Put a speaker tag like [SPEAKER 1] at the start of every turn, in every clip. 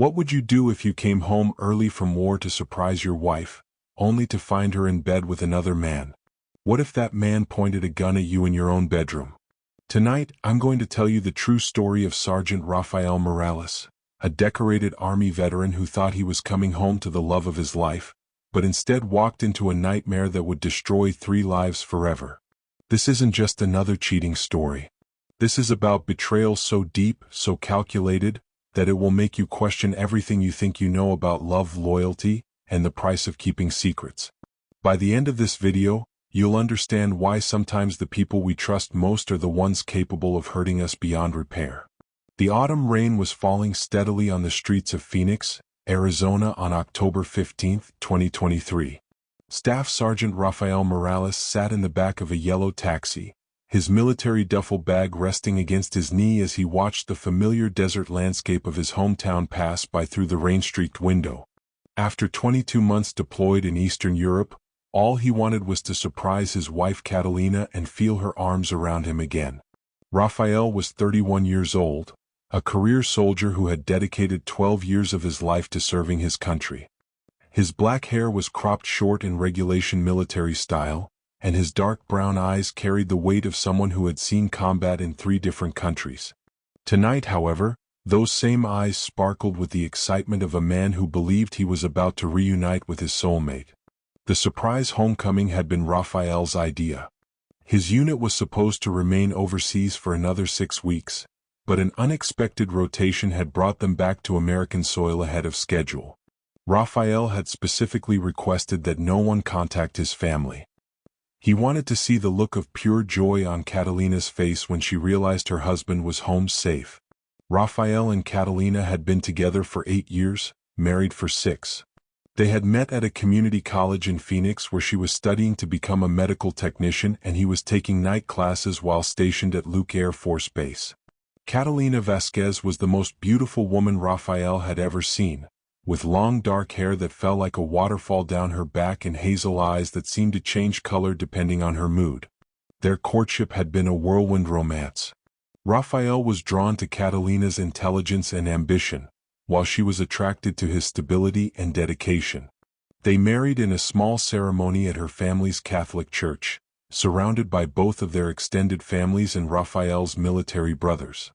[SPEAKER 1] What would you do if you came home early from war to surprise your wife, only to find her in bed with another man? What if that man pointed a gun at you in your own bedroom? Tonight, I'm going to tell you the true story of Sergeant Rafael Morales, a decorated Army veteran who thought he was coming home to the love of his life, but instead walked into a nightmare that would destroy 3 lives forever. This isn't just another cheating story. This is about betrayal so deep, so calculated, that it will make you question everything you think you know about love, loyalty, and the price of keeping secrets. By the end of this video, you'll understand why sometimes the people we trust most are the ones capable of hurting us beyond repair. The autumn rain was falling steadily on the streets of Phoenix, Arizona on October 15, 2023. Staff Sergeant Rafael Morales sat in the back of a yellow taxi, his military duffel bag resting against his knee as he watched the familiar desert landscape of his hometown pass by through the rain-streaked window. After 22 months deployed in Eastern Europe, all he wanted was to surprise his wife Catalina and feel her arms around him again. Rafael was 31 years old, a career soldier who had dedicated 12 years of his life to serving his country. His black hair was cropped short in regulation military style, and his dark brown eyes carried the weight of someone who had seen combat in 3 different countries. Tonight, however, those same eyes sparkled with the excitement of a man who believed he was about to reunite with his soulmate. The surprise homecoming had been Rafael's idea. His unit was supposed to remain overseas for another 6 weeks, but an unexpected rotation had brought them back to American soil ahead of schedule. Rafael had specifically requested that no one contact his family. He wanted to see the look of pure joy on Catalina's face when she realized her husband was home safe. Rafael and Catalina had been together for 8 years, married for 6. They had met at a community college in Phoenix where she was studying to become a medical technician and he was taking night classes while stationed at Luke Air Force Base. Catalina Vasquez was the most beautiful woman Rafael had ever seen, with long dark hair that fell like a waterfall down her back and hazel eyes that seemed to change color depending on her mood. Their courtship had been a whirlwind romance. Rafael was drawn to Catalina's intelligence and ambition, while she was attracted to his stability and dedication. They married in a small ceremony at her family's Catholic church, surrounded by both of their extended families and Rafael's military brothers.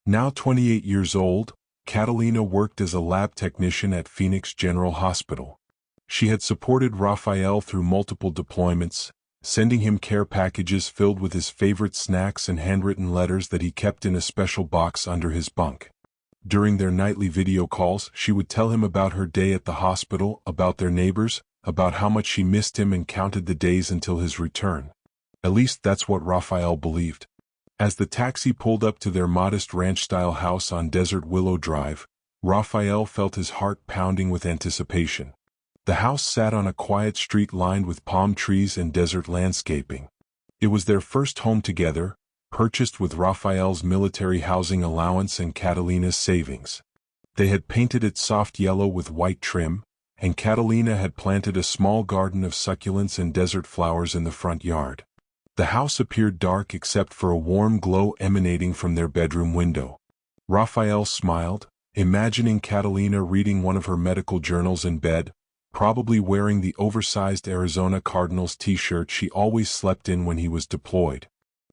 [SPEAKER 1] Now 28 years old, Catalina worked as a lab technician at Phoenix General Hospital. She had supported Rafael through multiple deployments, sending him care packages filled with his favorite snacks and handwritten letters that he kept in a special box under his bunk. During their nightly video calls, she would tell him about her day at the hospital, about their neighbors, about how much she missed him and counted the days until his return. At least that's what Rafael believed. As the taxi pulled up to their modest ranch-style house on Desert Willow Drive, Rafael felt his heart pounding with anticipation. The house sat on a quiet street lined with palm trees and desert landscaping. It was their first home together, purchased with Rafael's military housing allowance and Catalina's savings. They had painted it soft yellow with white trim, and Catalina had planted a small garden of succulents and desert flowers in the front yard. The house appeared dark except for a warm glow emanating from their bedroom window. Rafael smiled, imagining Catalina reading one of her medical journals in bed, probably wearing the oversized Arizona Cardinals t-shirt she always slept in when he was deployed.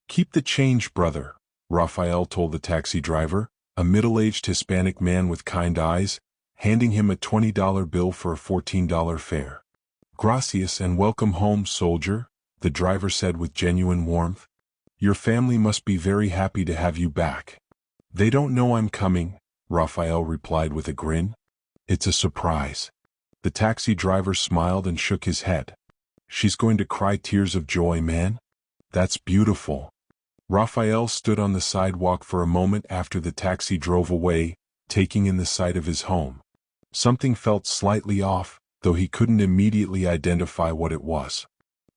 [SPEAKER 1] "Keep the change, brother," Rafael told the taxi driver, a middle-aged Hispanic man with kind eyes, handing him a $20 bill for a $14 fare. "Gracias and welcome home, soldier," the driver said with genuine warmth. "Your family must be very happy to have you back." "They don't know I'm coming," Rafael replied with a grin. "It's a surprise." The taxi driver smiled and shook his head. "She's going to cry tears of joy, man. That's beautiful." Rafael stood on the sidewalk for a moment after the taxi drove away, taking in the sight of his home. Something felt slightly off, though he couldn't immediately identify what it was.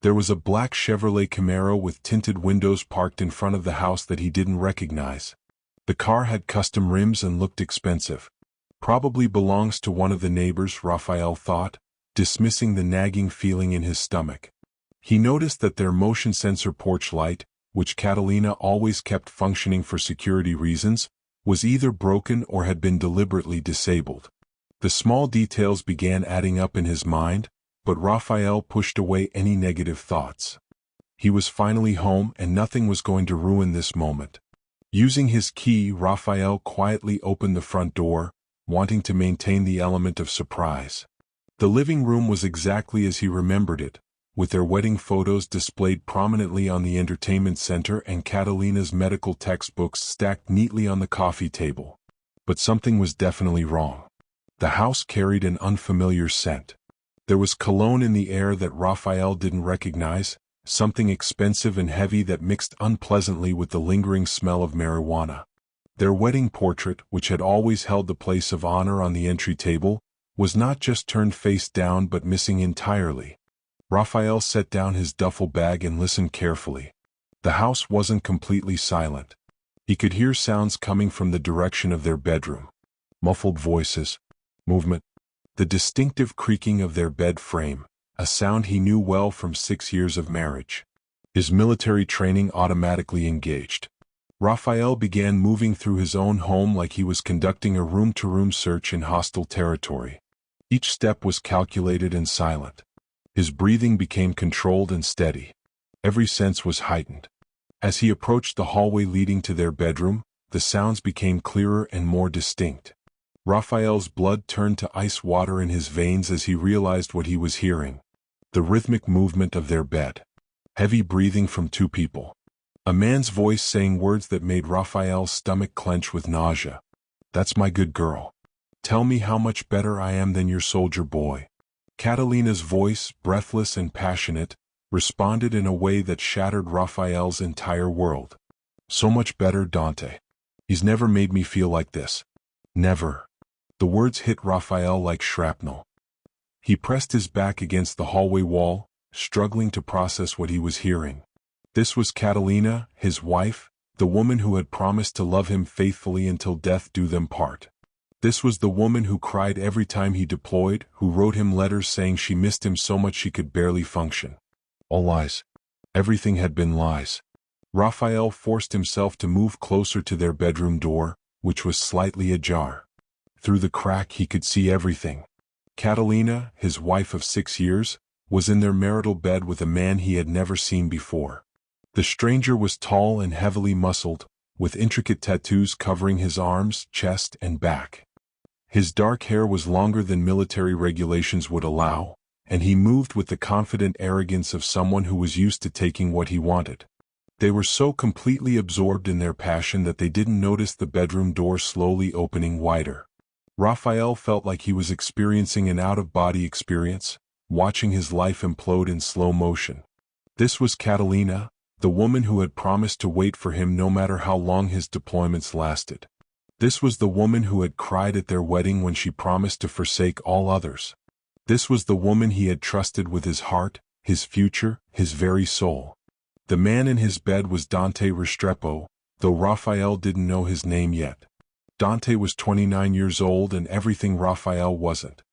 [SPEAKER 1] There was a black Chevrolet Camaro with tinted windows parked in front of the house that he didn't recognize. The car had custom rims and looked expensive. Probably belongs to one of the neighbors, Rafael thought, dismissing the nagging feeling in his stomach. He noticed that their motion sensor porch light, which Catalina always kept functioning for security reasons, was either broken or had been deliberately disabled. The small details began adding up in his mind, but Raphael pushed away any negative thoughts. He was finally home and nothing was going to ruin this moment. Using his key, Raphael quietly opened the front door, wanting to maintain the element of surprise. The living room was exactly as he remembered it, with their wedding photos displayed prominently on the entertainment center and Catalina's medical textbooks stacked neatly on the coffee table. But something was definitely wrong. The house carried an unfamiliar scent. There was cologne in the air that Raphael didn't recognize, something expensive and heavy that mixed unpleasantly with the lingering smell of marijuana. Their wedding portrait, which had always held the place of honor on the entry table, was not just turned face down but missing entirely. Raphael set down his duffel bag and listened carefully. The house wasn't completely silent. He could hear sounds coming from the direction of their bedroom. Muffled voices, movement, the distinctive creaking of their bed frame, a sound he knew well from 6 years of marriage. His military training automatically engaged. Raphael began moving through his own home like he was conducting a room-to-room search in hostile territory. Each step was calculated and silent. His breathing became controlled and steady. Every sense was heightened. As he approached the hallway leading to their bedroom, the sounds became clearer and more distinct. Raphael's blood turned to ice water in his veins as he realized what he was hearing. The rhythmic movement of their bed. Heavy breathing from two people. A man's voice saying words that made Raphael's stomach clench with nausea. "That's my good girl. Tell me how much better I am than your soldier boy." Catalina's voice, breathless and passionate, responded in a way that shattered Raphael's entire world. "So much better, Dante. He's never made me feel like this. Never." The words hit Raphael like shrapnel. He pressed his back against the hallway wall, struggling to process what he was hearing. This was Catalina, his wife, the woman who had promised to love him faithfully until death do them part. This was the woman who cried every time he deployed, who wrote him letters saying she missed him so much she could barely function. All lies. Everything had been lies. Raphael forced himself to move closer to their bedroom door, which was slightly ajar. Through the crack he could see everything. Catalina, his wife of 6 years, was in their marital bed with a man he had never seen before. The stranger was tall and heavily muscled, with intricate tattoos covering his arms, chest, and back. His dark hair was longer than military regulations would allow, and he moved with the confident arrogance of someone who was used to taking what he wanted. They were so completely absorbed in their passion that they didn't notice the bedroom door slowly opening wider. Raphael felt like he was experiencing an out-of-body experience, watching his life implode in slow motion. This was Catalina, the woman who had promised to wait for him no matter how long his deployments lasted. This was the woman who had cried at their wedding when she promised to forsake all others. This was the woman he had trusted with his heart, his future, his very soul. The man in his bed was Dante Restrepo, though Raphael didn't know his name yet. Dante was 29 years old and everything Raphael wasn't.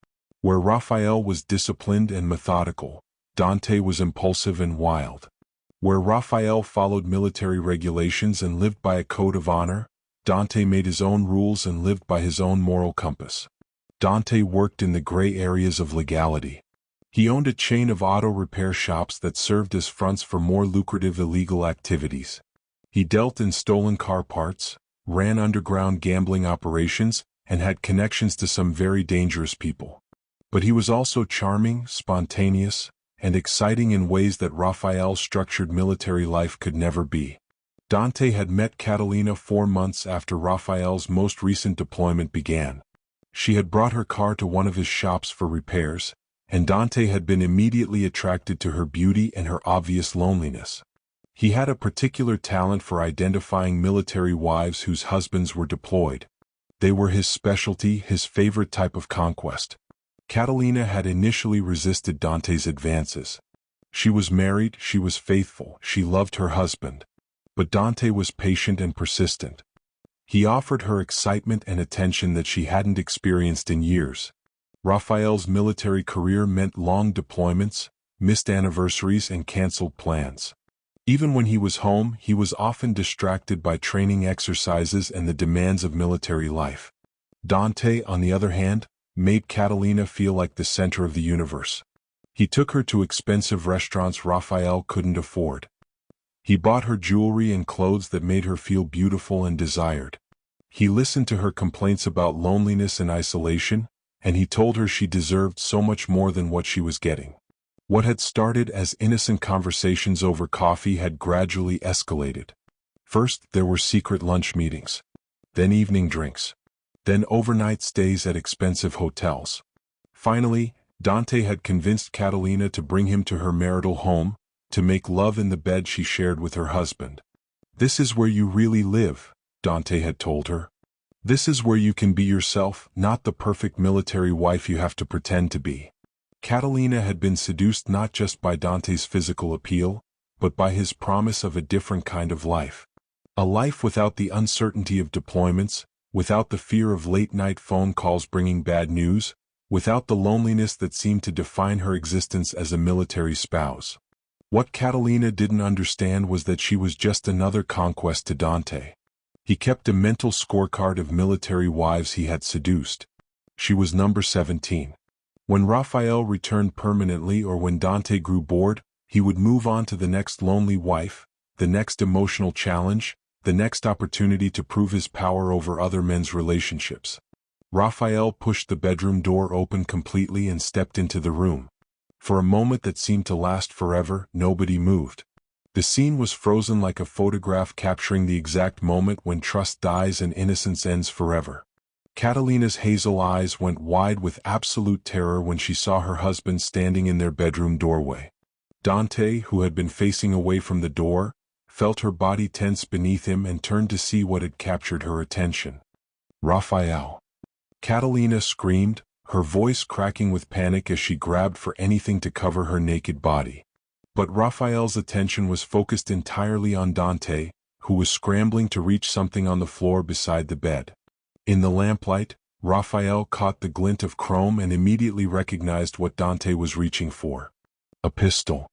[SPEAKER 1] Where Raphael was disciplined and methodical, Dante was impulsive and wild. Where Raphael followed military regulations and lived by a code of honor, Dante made his own rules and lived by his own moral compass. Dante worked in the gray areas of legality. He owned a chain of auto repair shops that served as fronts for more lucrative illegal activities. He dealt in stolen car parts, ran underground gambling operations, and had connections to some very dangerous people. But he was also charming, spontaneous, and exciting in ways that Raphael's structured military life could never be. Dante had met Catalina 4 months after Raphael's most recent deployment began. She had brought her car to one of his shops for repairs, and Dante had been immediately attracted to her beauty and her obvious loneliness. He had a particular talent for identifying military wives whose husbands were deployed. They were his specialty, his favorite type of conquest. Catalina had initially resisted Dante's advances. She was married, she was faithful, she loved her husband. But Dante was patient and persistent. He offered her excitement and attention that she hadn't experienced in years. Raphael's military career meant long deployments, missed anniversaries, and canceled plans. Even when he was home, he was often distracted by training exercises and the demands of military life. Dante, on the other hand, made Catalina feel like the center of the universe. He took her to expensive restaurants Raphael couldn't afford. He bought her jewelry and clothes that made her feel beautiful and desired. He listened to her complaints about loneliness and isolation, and he told her she deserved so much more than what she was getting. What had started as innocent conversations over coffee had gradually escalated. First, there were secret lunch meetings. Then evening drinks. Then overnight stays at expensive hotels. Finally, Dante had convinced Catalina to bring him to her marital home, to make love in the bed she shared with her husband. "This is where you really live," Dante had told her. "This is where you can be yourself, not the perfect military wife you have to pretend to be." Catalina had been seduced not just by Dante's physical appeal, but by his promise of a different kind of life. A life without the uncertainty of deployments, without the fear of late-night phone calls bringing bad news, without the loneliness that seemed to define her existence as a military spouse. What Catalina didn't understand was that she was just another conquest to Dante. He kept a mental scorecard of military wives he had seduced. She was number 17. When Raphael returned permanently or when Dante grew bored, he would move on to the next lonely wife, the next emotional challenge, the next opportunity to prove his power over other men's relationships. Raphael pushed the bedroom door open completely and stepped into the room. For a moment that seemed to last forever, nobody moved. The scene was frozen like a photograph capturing the exact moment when trust dies and innocence ends forever. Catalina's hazel eyes went wide with absolute terror when she saw her husband standing in their bedroom doorway. Dante, who had been facing away from the door, felt her body tense beneath him and turned to see what had captured her attention. "Raphael!" Catalina screamed, her voice cracking with panic as she grabbed for anything to cover her naked body. But Raphael's attention was focused entirely on Dante, who was scrambling to reach something on the floor beside the bed. In the lamplight, Raphael caught the glint of chrome and immediately recognized what Dante was reaching for. A pistol.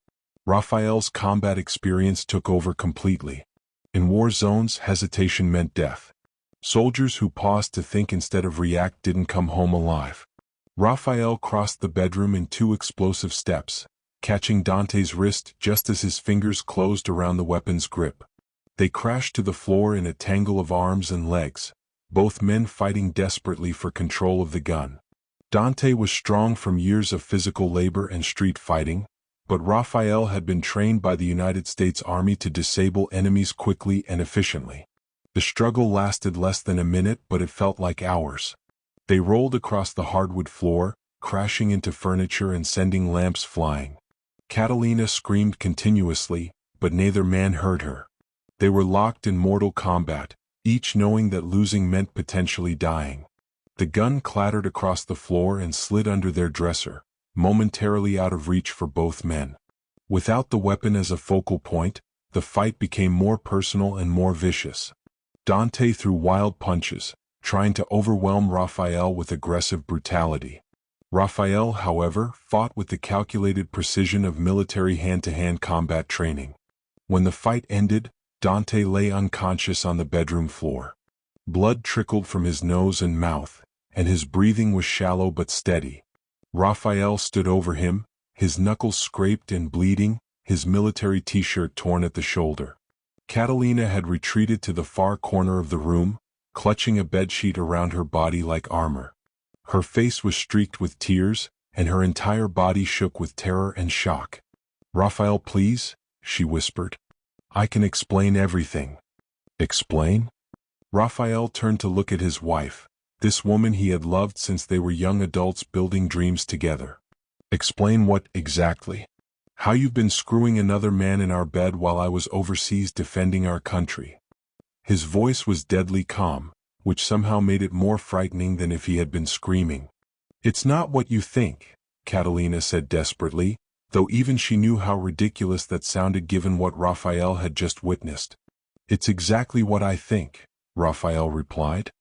[SPEAKER 1] Raphael's combat experience took over completely. In war zones, hesitation meant death. Soldiers who paused to think instead of react didn't come home alive. Raphael crossed the bedroom in 2 explosive steps, catching Dante's wrist just as his fingers closed around the weapon's grip. They crashed to the floor in a tangle of arms and legs, both men fighting desperately for control of the gun. Dante was strong from years of physical labor and street fighting, but Raphael had been trained by the United States Army to disable enemies quickly and efficiently. The struggle lasted less than a minute, but it felt like hours. They rolled across the hardwood floor, crashing into furniture and sending lamps flying. Catalina screamed continuously, but neither man heard her. They were locked in mortal combat, each knowing that losing meant potentially dying. The gun clattered across the floor and slid under their dresser, momentarily out of reach for both men. Without the weapon as a focal point, the fight became more personal and more vicious. Dante threw wild punches, trying to overwhelm Raphael with aggressive brutality. Raphael, however, fought with the calculated precision of military hand-to-hand combat training. When the fight ended, Dante lay unconscious on the bedroom floor. Blood trickled from his nose and mouth, and his breathing was shallow but steady. Raphael stood over him, his knuckles scraped and bleeding, his military t-shirt torn at the shoulder. Catalina had retreated to the far corner of the room, clutching a bedsheet around her body like armor. Her face was streaked with tears, and her entire body shook with terror and shock. "Raphael, please," she whispered. "I can explain everything." "Explain?" Raphael turned to look at his wife, this woman he had loved since they were young adults building dreams together. "Explain what, exactly?" "How you've been screwing another man in our bed while I was overseas defending our country." His voice was deadly calm, which somehow made it more frightening than if he had been screaming. "It's not what you think," Catalina said desperately, though even she knew how ridiculous that sounded given what Raphael had just witnessed. "It's exactly what I think," Raphael replied.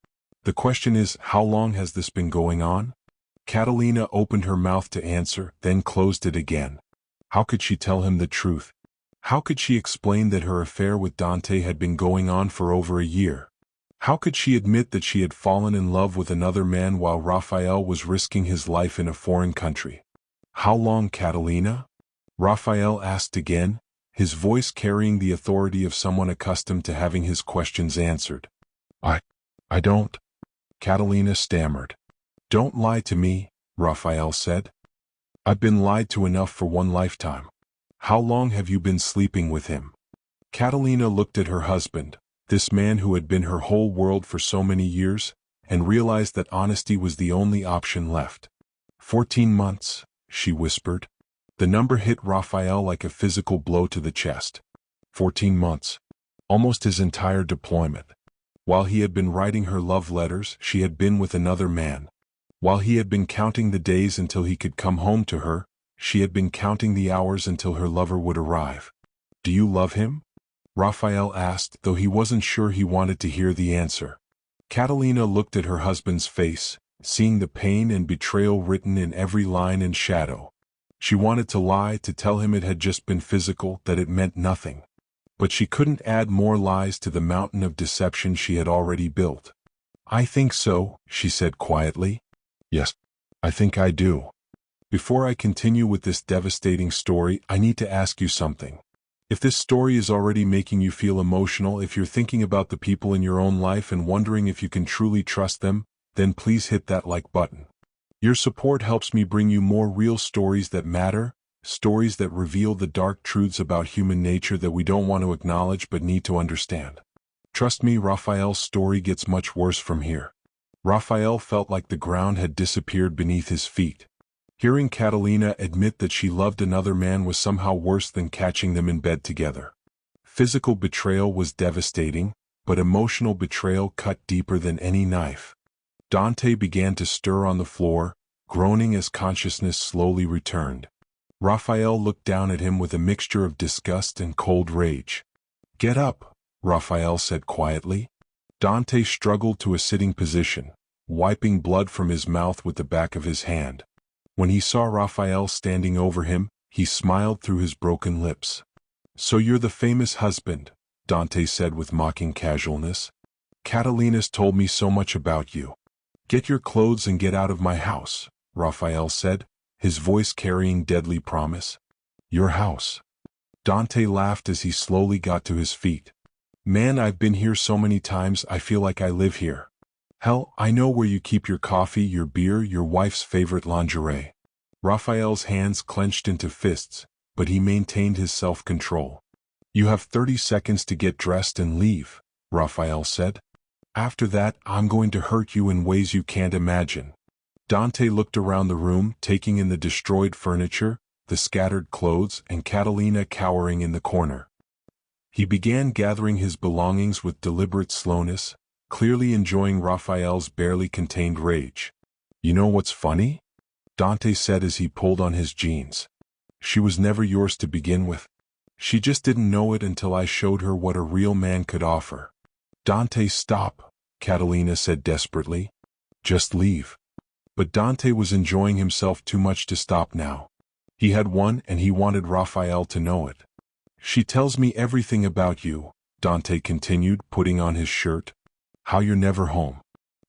[SPEAKER 1] "The question is, how long has this been going on?" Catalina opened her mouth to answer, then closed it again. How could she tell him the truth? How could she explain that her affair with Dante had been going on for over a year? How could she admit that she had fallen in love with another man while Raphael was risking his life in a foreign country? How long, Catalina? Raphael asked again, his voice carrying the authority of someone accustomed to having his questions answered. I don't. Catalina stammered. Don't lie to me, Raphael said. I've been lied to enough for one lifetime. How long have you been sleeping with him? Catalina looked at her husband, this man who had been her whole world for so many years, and realized that honesty was the only option left. 14 months, she whispered. The number hit Raphael like a physical blow to the chest. 14 months. Almost his entire deployment. While he had been writing her love letters, she had been with another man. While he had been counting the days until he could come home to her, she had been counting the hours until her lover would arrive. Do you love him? Raphael asked, though he wasn't sure he wanted to hear the answer. Catalina looked at her husband's face, seeing the pain and betrayal written in every line and shadow. She wanted to lie, to tell him it had just been physical, that it meant nothing. But she couldn't add more lies to the mountain of deception she had already built. I think so, she said quietly. Yes, I think I do. Before I continue with this devastating story, I need to ask you something. If this story is already making you feel emotional, if you're thinking about the people in your own life and wondering if you can truly trust them, then please hit that like button. Your support helps me bring you more real stories that matter, stories that reveal the dark truths about human nature that we don't want to acknowledge but need to understand. Trust me, Raphael's story gets much worse from here. Raphael felt like the ground had disappeared beneath his feet. Hearing Catalina admit that she loved another man was somehow worse than catching them in bed together. Physical betrayal was devastating, but emotional betrayal cut deeper than any knife. Dante began to stir on the floor, groaning as consciousness slowly returned. Raphael looked down at him with a mixture of disgust and cold rage. Get up, Raphael said quietly. Dante struggled to a sitting position, wiping blood from his mouth with the back of his hand. When he saw Raphael standing over him, he smiled through his broken lips. So you're the famous husband, Dante said with mocking casualness. Catalina's told me so much about you. Get your clothes and get out of my house, Raphael said, his voice carrying deadly promise. Your house. Dante laughed as he slowly got to his feet. Man, I've been here so many times I feel like I live here. Hell, I know where you keep your coffee, your beer, your wife's favorite lingerie. Raphael's hands clenched into fists, but he maintained his self-control. You have 30 seconds to get dressed and leave, Raphael said. After that, I'm going to hurt you in ways you can't imagine. Dante looked around the room, taking in the destroyed furniture, the scattered clothes, and Catalina cowering in the corner. He began gathering his belongings with deliberate slowness, clearly enjoying Raphael's barely contained rage. You know what's funny? Dante said as he pulled on his jeans. She was never yours to begin with. She just didn't know it until I showed her what a real man could offer. Dante, stop, Catalina said desperately. Just leave. But Dante was enjoying himself too much to stop now. He had won and he wanted Raphael to know it. She tells me everything about you, Dante continued, putting on his shirt. How you're never home.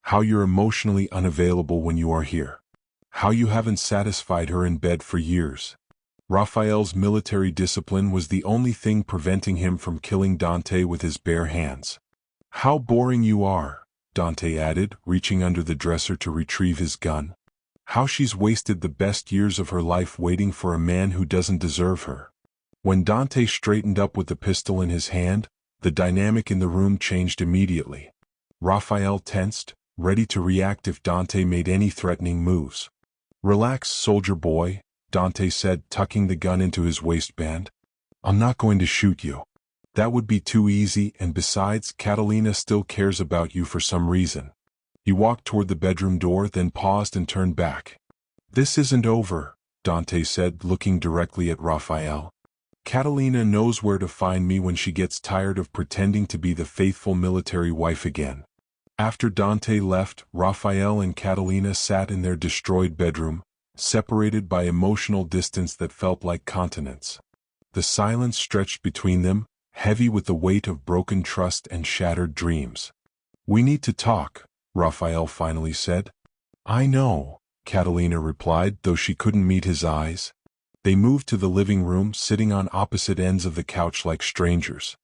[SPEAKER 1] How you're emotionally unavailable when you are here. How you haven't satisfied her in bed for years. Raphael's military discipline was the only thing preventing him from killing Dante with his bare hands. How boring you are, Dante added, reaching under the dresser to retrieve his gun. How she's wasted the best years of her life waiting for a man who doesn't deserve her. When Dante straightened up with the pistol in his hand, the dynamic in the room changed immediately. Raphael tensed, ready to react if Dante made any threatening moves. Relax, soldier boy, Dante said, tucking the gun into his waistband. I'm not going to shoot you. That would be too easy, and besides, Catalina still cares about you for some reason. He walked toward the bedroom door, then paused and turned back. This isn't over, Dante said, looking directly at Raphael. Catalina knows where to find me when she gets tired of pretending to be the faithful military wife again. After Dante left, Raphael and Catalina sat in their destroyed bedroom, separated by emotional distance that felt like continents. The silence stretched between them, heavy with the weight of broken trust and shattered dreams. We need to talk, Raphael finally said. I know, Catalina replied, though she couldn't meet his eyes. They moved to the living room, sitting on opposite ends of the couch like strangers.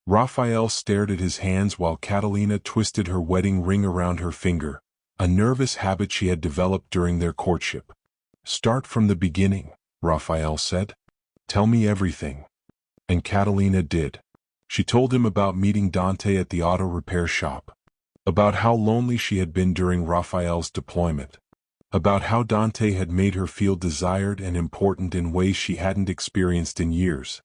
[SPEAKER 1] Raphael stared at his hands while Catalina twisted her wedding ring around her finger, a nervous habit she had developed during their courtship. Start from the beginning, Raphael said. Tell me everything. And Catalina did. She told him about meeting Dante at the auto repair shop, about how lonely she had been during Raphael's deployment, about how Dante had made her feel desired and important in ways she hadn't experienced in years.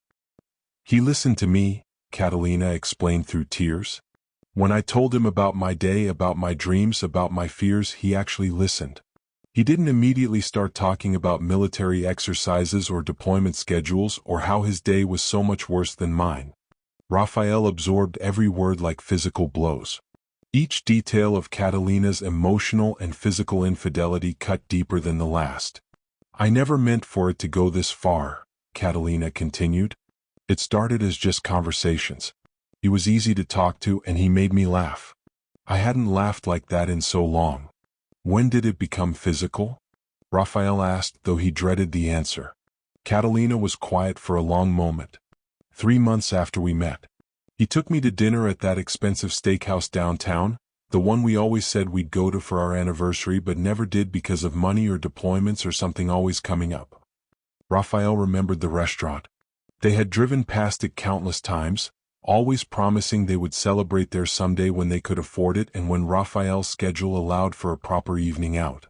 [SPEAKER 1] He listened to me, Catalina explained through tears. When I told him about my day, about my dreams, about my fears, he actually listened. He didn't immediately start talking about military exercises or deployment schedules or how his day was so much worse than mine. Raphael absorbed every word like physical blows. Each detail of Catalina's emotional and physical infidelity cut deeper than the last. I never meant for it to go this far, Catalina continued. It started as just conversations. He was easy to talk to and he made me laugh. I hadn't laughed like that in so long. When did it become physical? Raphael asked, though he dreaded the answer. Catalina was quiet for a long moment. 3 months after we met. He took me to dinner at that expensive steakhouse downtown, the one we always said we'd go to for our anniversary but never did because of money or deployments or something always coming up. Raphael remembered the restaurant. They had driven past it countless times, always promising they would celebrate there someday when they could afford it and when Raphael's schedule allowed for a proper evening out.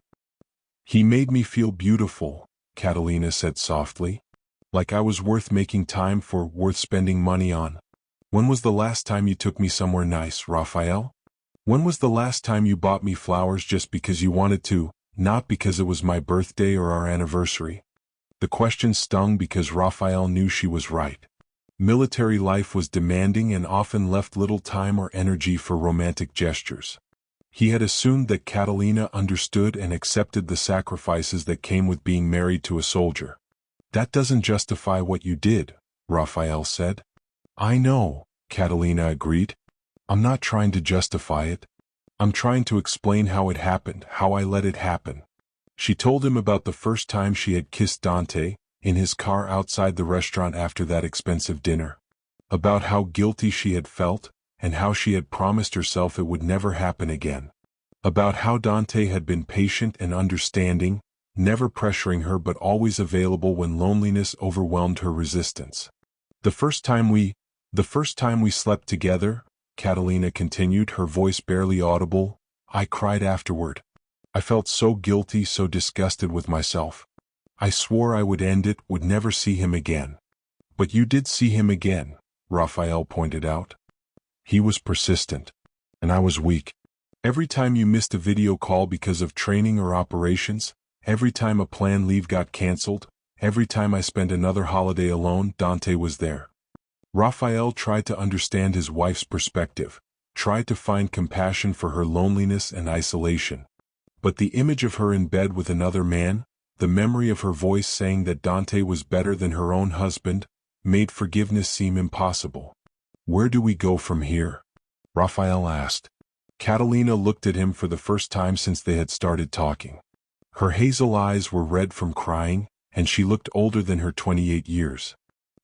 [SPEAKER 1] He made me feel beautiful, Catalina said softly. Like I was worth making time for, worth spending money on. When was the last time you took me somewhere nice, Raphael? When was the last time you bought me flowers just because you wanted to, not because it was my birthday or our anniversary? The question stung because Raphael knew she was right. Military life was demanding and often left little time or energy for romantic gestures. He had assumed that Catalina understood and accepted the sacrifices that came with being married to a soldier. That doesn't justify what you did, Raphael said. I know, Catalina agreed. I'm not trying to justify it. I'm trying to explain how it happened, how I let it happen. She told him about the first time she had kissed Dante, in his car outside the restaurant after that expensive dinner. About how guilty she had felt, and how she had promised herself it would never happen again. About how Dante had been patient and understanding, never pressuring her but always available when loneliness overwhelmed her resistance. The first time we slept together, Catalina continued, her voice barely audible, I cried afterward. I felt so guilty, so disgusted with myself. I swore I would end it, would never see him again. But you did see him again, Raphael pointed out. He was persistent. And I was weak. Every time you missed a video call because of training or operations, every time a planned leave got canceled, every time I spent another holiday alone, Dante was there. Raphael tried to understand his wife's perspective, tried to find compassion for her loneliness and isolation. But the image of her in bed with another man, the memory of her voice saying that Dante was better than her own husband, made forgiveness seem impossible. Where do we go from here? Raphael asked. Catalina looked at him for the first time since they had started talking. Her hazel eyes were red from crying, and she looked older than her 28 years.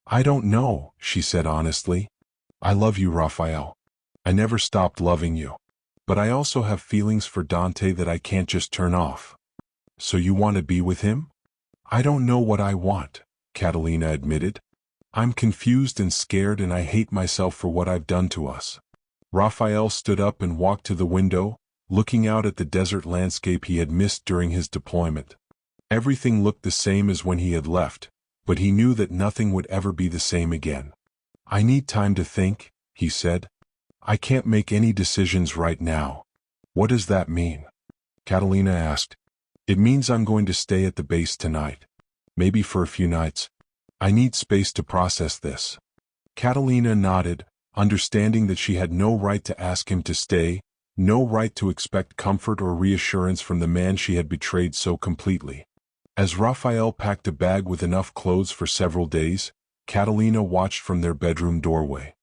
[SPEAKER 1] I don't know, she said honestly. I love you, Raphael. I never stopped loving you. But I also have feelings for Dante that I can't just turn off. So you want to be with him? I don't know what I want, Catalina admitted. I'm confused and scared and I hate myself for what I've done to us. Raphael stood up and walked to the window, looking out at the desert landscape he had missed during his deployment. Everything looked the same as when he had left, but he knew that nothing would ever be the same again. I need time to think, he said. I can't make any decisions right now. What does that mean? Catalina asked. It means I'm going to stay at the base tonight. Maybe for a few nights. I need space to process this. Catalina nodded, understanding that she had no right to ask him to stay, no right to expect comfort or reassurance from the man she had betrayed so completely. As Raphael packed a bag with enough clothes for several days, Catalina watched from their bedroom doorway.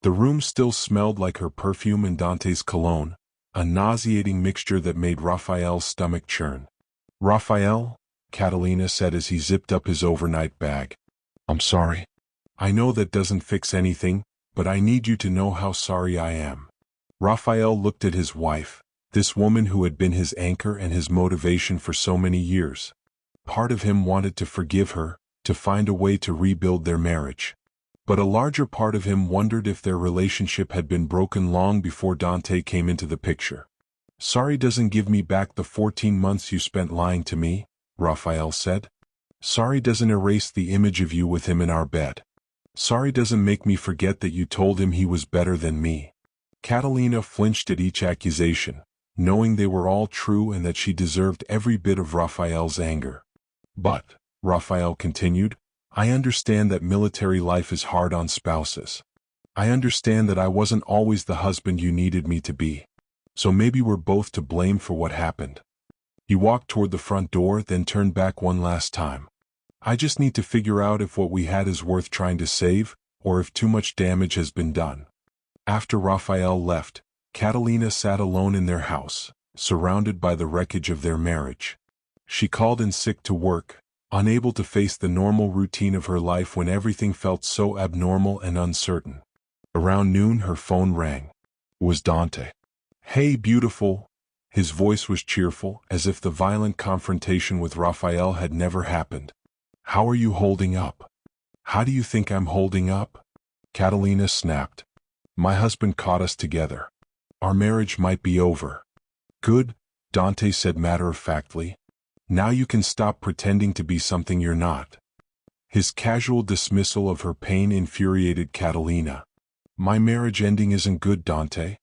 [SPEAKER 1] The room still smelled like her perfume and Dante's cologne, a nauseating mixture that made Raphael's stomach churn. "Raphael," Catalina said as he zipped up his overnight bag. "I'm sorry. I know that doesn't fix anything, but I need you to know how sorry I am." Raphael looked at his wife, this woman who had been his anchor and his motivation for so many years. Part of him wanted to forgive her, to find a way to rebuild their marriage. But a larger part of him wondered if their relationship had been broken long before Dante came into the picture. "Sorry doesn't give me back the 14 months you spent lying to me," Raphael said. "Sorry doesn't erase the image of you with him in our bed. Sorry doesn't make me forget that you told him he was better than me." Catalina flinched at each accusation, knowing they were all true and that she deserved every bit of Raphael's anger. "But," Raphael continued, "I understand that military life is hard on spouses. I understand that I wasn't always the husband you needed me to be. So maybe we're both to blame for what happened." He walked toward the front door, then turned back one last time. "I just need to figure out if what we had is worth trying to save, or if too much damage has been done." After Raphael left, Catalina sat alone in their house, surrounded by the wreckage of their marriage. She called in sick to work, unable to face the normal routine of her life when everything felt so abnormal and uncertain. Around noon her phone rang. It was Dante. "Hey, beautiful." His voice was cheerful, as if the violent confrontation with Raphael had never happened. "How are you holding up?" "How do you think I'm holding up?" Catalina snapped. "My husband caught us together. Our marriage might be over." "Good," Dante said matter-of-factly. "Now you can stop pretending to be something you're not." His casual dismissal of her pain infuriated Catalina. "My marriage ending isn't good, Dante.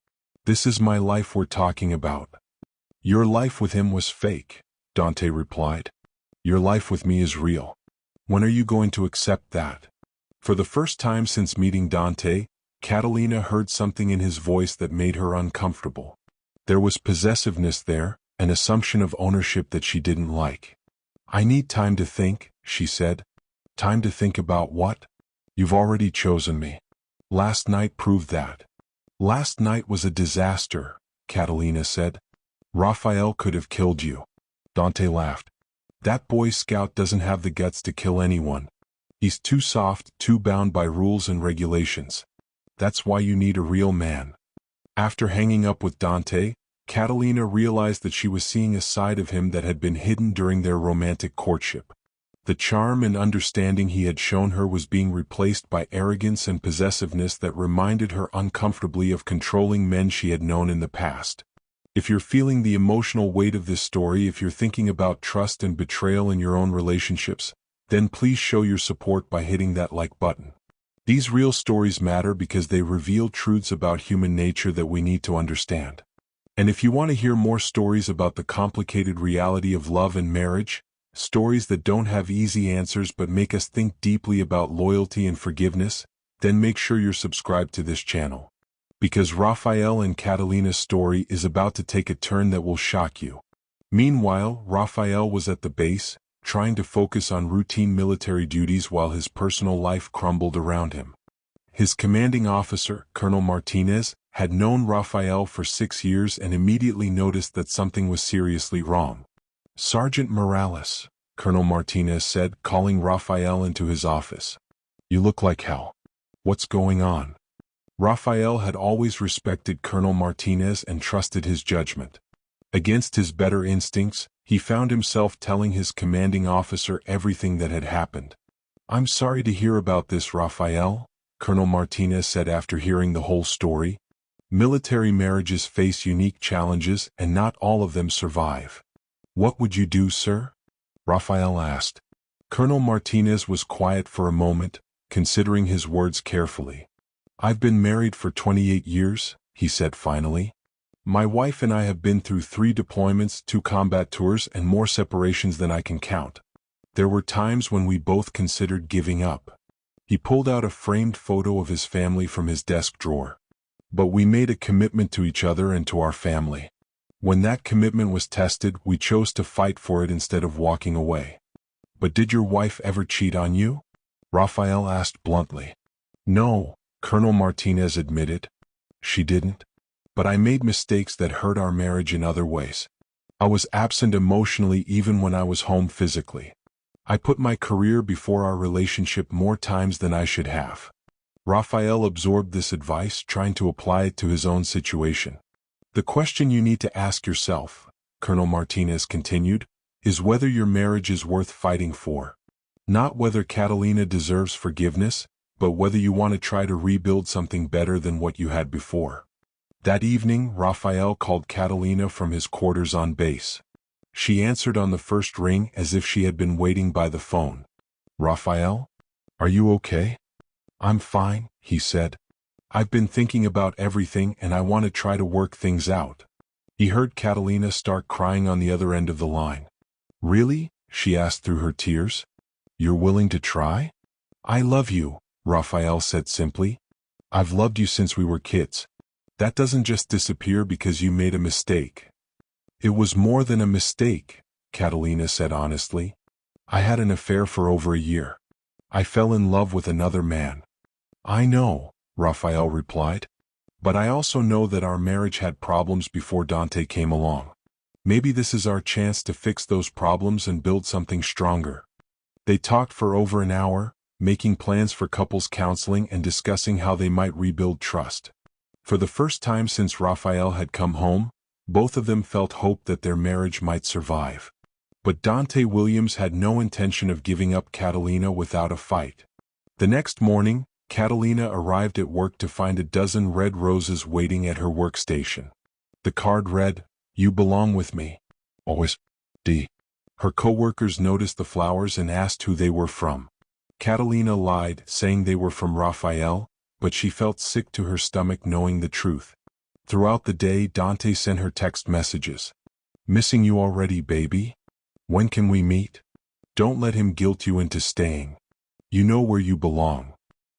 [SPEAKER 1] This is my life we're talking about." "Your life with him was fake," Dante replied. "Your life with me is real. When are you going to accept that?" For the first time since meeting Dante, Catalina heard something in his voice that made her uncomfortable. There was possessiveness there, an assumption of ownership that she didn't like. "I need time to think," she said. "Time to think about what?" "You've already chosen me. Last night proved that." "Last night was a disaster," Catalina said. "Raphael could have killed you." Dante laughed. "That Boy Scout doesn't have the guts to kill anyone. He's too soft, too bound by rules and regulations. That's why you need a real man." After hanging up with Dante, Catalina realized that she was seeing a side of him that had been hidden during their romantic courtship. The charm and understanding he had shown her was being replaced by arrogance and possessiveness that reminded her uncomfortably of controlling men she had known in the past. If you're feeling the emotional weight of this story, if you're thinking about trust and betrayal in your own relationships, then please show your support by hitting that like button. These real stories matter because they reveal truths about human nature that we need to understand. And if you want to hear more stories about the complicated reality of love and marriage, stories that don't have easy answers but make us think deeply about loyalty and forgiveness, then make sure you're subscribed to this channel. Because Raphael and Catalina's story is about to take a turn that will shock you. Meanwhile, Raphael was at the base, trying to focus on routine military duties while his personal life crumbled around him. His commanding officer, Colonel Martinez, had known Raphael for 6 years and immediately noticed that something was seriously wrong. "Sergeant Morales," Colonel Martinez said, calling Raphael into his office. "You look like hell. What's going on?" Raphael had always respected Colonel Martinez and trusted his judgment. Against his better instincts, he found himself telling his commanding officer everything that had happened. "I'm sorry to hear about this, Raphael," Colonel Martinez said after hearing the whole story. "Military marriages face unique challenges and not all of them survive." "What would you do, sir?" Raphael asked. Colonel Martinez was quiet for a moment, considering his words carefully. "I've been married for 28 years, he said finally. "My wife and I have been through 3 deployments, 2 combat tours, and more separations than I can count. There were times when we both considered giving up." He pulled out a framed photo of his family from his desk drawer. "But we made a commitment to each other and to our family. When that commitment was tested, we chose to fight for it instead of walking away." "But did your wife ever cheat on you?" Raphael asked bluntly. "No," Colonel Martinez admitted. "She didn't. But I made mistakes that hurt our marriage in other ways. I was absent emotionally even when I was home physically. I put my career before our relationship more times than I should have. Raphael absorbed this advice, trying to apply it to his own situation. The question you need to ask yourself, Colonel Martinez continued, is whether your marriage is worth fighting for. Not whether Catalina deserves forgiveness, but whether you want to try to rebuild something better than what you had before. That evening, Raphael called Catalina from his quarters on base. She answered on the first ring as if she had been waiting by the phone. Raphael? Are you okay? I'm fine, he said. I've been thinking about everything and I want to try to work things out. He heard Catalina start crying on the other end of the line. Really? She asked through her tears. You're willing to try? I love you, Raphael said simply. I've loved you since we were kids. That doesn't just disappear because you made a mistake. It was more than a mistake, Catalina said honestly. I had an affair for over a year. I fell in love with another man. I know, Raphael replied. But I also know that our marriage had problems before Dante came along. Maybe this is our chance to fix those problems and build something stronger. They talked for over an hour, making plans for couples counseling and discussing how they might rebuild trust. For the first time since Raphael had come home, both of them felt hope that their marriage might survive. But Dante Williams had no intention of giving up Catalina without a fight. The next morning, Catalina arrived at work to find a dozen red roses waiting at her workstation. The card read, "You belong with me. Always, D." Her co-workers noticed the flowers and asked who they were from. Catalina lied, saying they were from Raphael, but she felt sick to her stomach knowing the truth. Throughout the day, Dante sent her text messages. Missing you already, baby? When can we meet? Don't let him guilt you into staying. You know where you belong.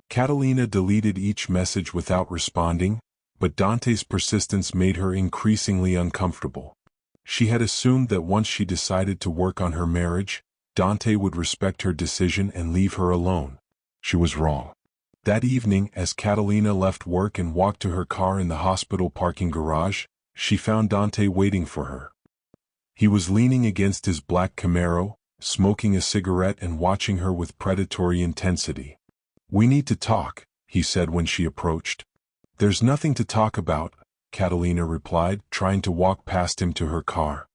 [SPEAKER 1] Catalina deleted each message without responding, but Dante's persistence made her increasingly uncomfortable. She had assumed that once she decided to work on her marriage, Dante would respect her decision and leave her alone. She was wrong. That evening, as Catalina left work and walked to her car in the hospital parking garage, she found Dante waiting for her. He was leaning against his black Camaro, smoking a cigarette and watching her with predatory intensity. We need to talk, he said when she approached. There's nothing to talk about, Catalina replied, trying to walk past him to her car.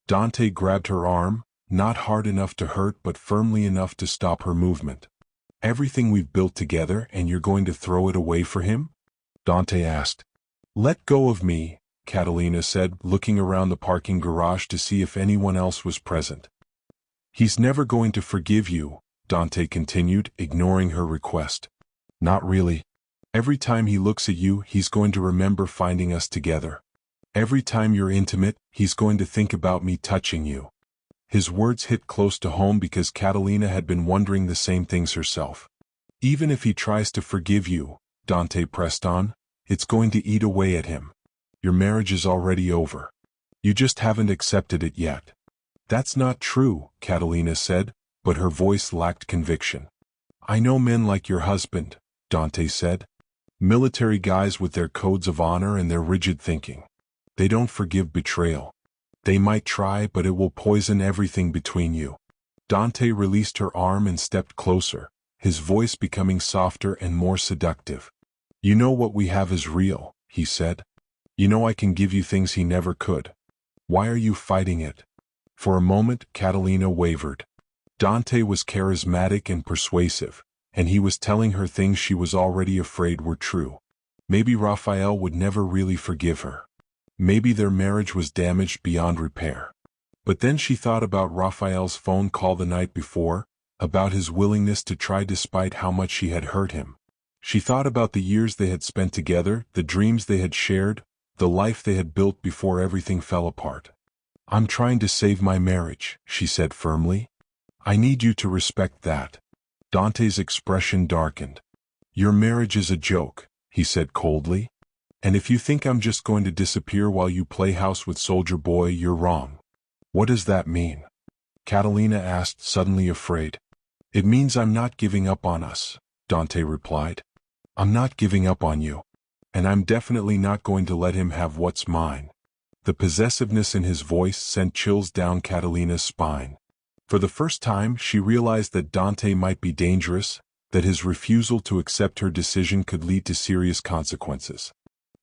[SPEAKER 1] Dante grabbed her arm, not hard enough to hurt but firmly enough to stop her movement. Everything we've built together and you're going to throw it away for him? Dante asked. Let go of me, Catalina said, looking around the parking garage to see if anyone else was present. He's never going to forgive you, Dante continued, ignoring her request. Not really. Every time he looks at you, he's going to remember finding us together. Every time you're intimate, he's going to think about me touching you. His words hit close to home because Catalina had been wondering the same things herself. Even if he tries to forgive you, Dante pressed on, it's going to eat away at him. Your marriage is already over. You just haven't accepted it yet. That's not true, Catalina said, but her voice lacked conviction. I know men like your husband, Dante said. Military guys with their codes of honor and their rigid thinking. They don't forgive betrayal. They might try, but it will poison everything between you. Dante released her arm and stepped closer, his voice becoming softer and more seductive. You know what we have is real, he said. You know I can give you things he never could. Why are you fighting it? For a moment, Catalina wavered. Dante was charismatic and persuasive, and he was telling her things she was already afraid were true. Maybe Raphael would never really forgive her. Maybe their marriage was damaged beyond repair. But then she thought about Raphael's phone call the night before, about his willingness to try despite how much she had hurt him. She thought about the years they had spent together, the dreams they had shared, the life they had built before everything fell apart. I'm trying to save my marriage, she said firmly. I need you to respect that. Dante's expression darkened. Your marriage is a joke, he said coldly. And if you think I'm just going to disappear while you play house with Soldier Boy, you're wrong. What does that mean? Catalina asked, suddenly afraid. It means I'm not giving up on us, Dante replied. I'm not giving up on you. And I'm definitely not going to let him have what's mine. The possessiveness in his voice sent chills down Catalina's spine. For the first time, she realized that Dante might be dangerous, that his refusal to accept her decision could lead to serious consequences.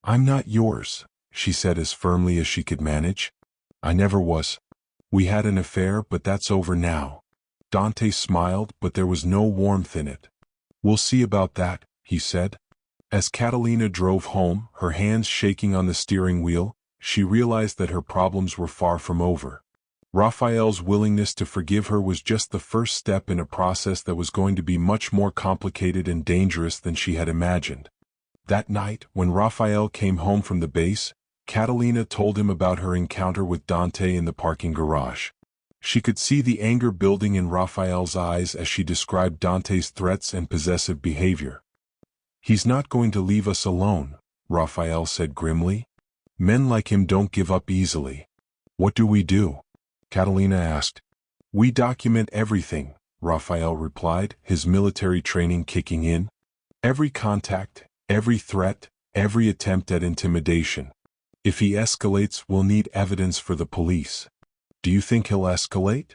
[SPEAKER 1] I'm not yours, she said as firmly as she could manage. I never was. We had an affair, but that's over now. Dante smiled, but there was no warmth in it. We'll see about that, he said. As Catalina drove home, her hands shaking on the steering wheel, she realized that her problems were far from over. Raphael's willingness to forgive her was just the first step in a process that was going to be much more complicated and dangerous than she had imagined. That night, when Raphael came home from the base, Catalina told him about her encounter with Dante in the parking garage. She could see the anger building in Raphael's eyes as she described Dante's threats and possessive behavior. He's not going to leave us alone, Raphael said grimly. Men like him don't give up easily. What do we do? Catalina asked. We document everything, Raphael replied, his military training kicking in. Every contact, every threat, every attempt at intimidation. If he escalates, we'll need evidence for the police. Do you think he'll escalate?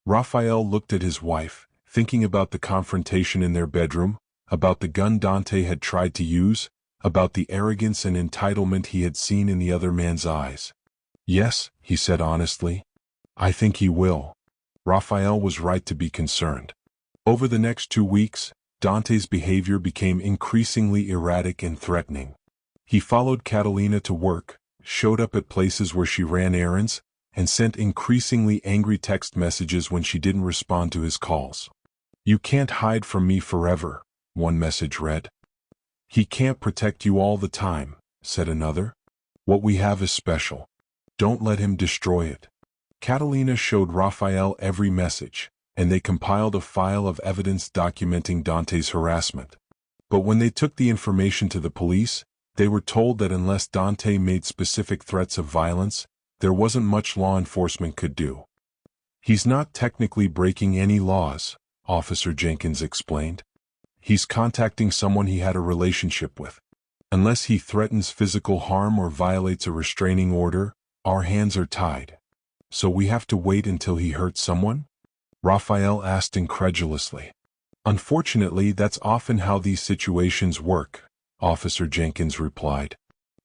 [SPEAKER 1] Raphael looked at his wife, thinking about the confrontation in their bedroom, about the gun Dante had tried to use, about the arrogance and entitlement he had seen in the other man's eyes. Yes, he said honestly. I think he will. Raphael was right to be concerned. Over the next 2 weeks, Dante's behavior became increasingly erratic and threatening. He followed Catalina to work, showed up at places where she ran errands, and sent increasingly angry text messages when she didn't respond to his calls. You can't hide from me forever, one message read. He can't protect you all the time, said another. What we have is special. Don't let him destroy it. Catalina showed Raphael every message, and they compiled a file of evidence documenting Dante's harassment. But when they took the information to the police, they were told that unless Dante made specific threats of violence, there wasn't much law enforcement could do. He's not technically breaking any laws, Officer Jenkins explained. He's contacting someone he had a relationship with. Unless he threatens physical harm or violates a restraining order, our hands are tied. So we have to wait until he hurts someone? Raphael asked incredulously. Unfortunately, that's often how these situations work, Officer Jenkins replied.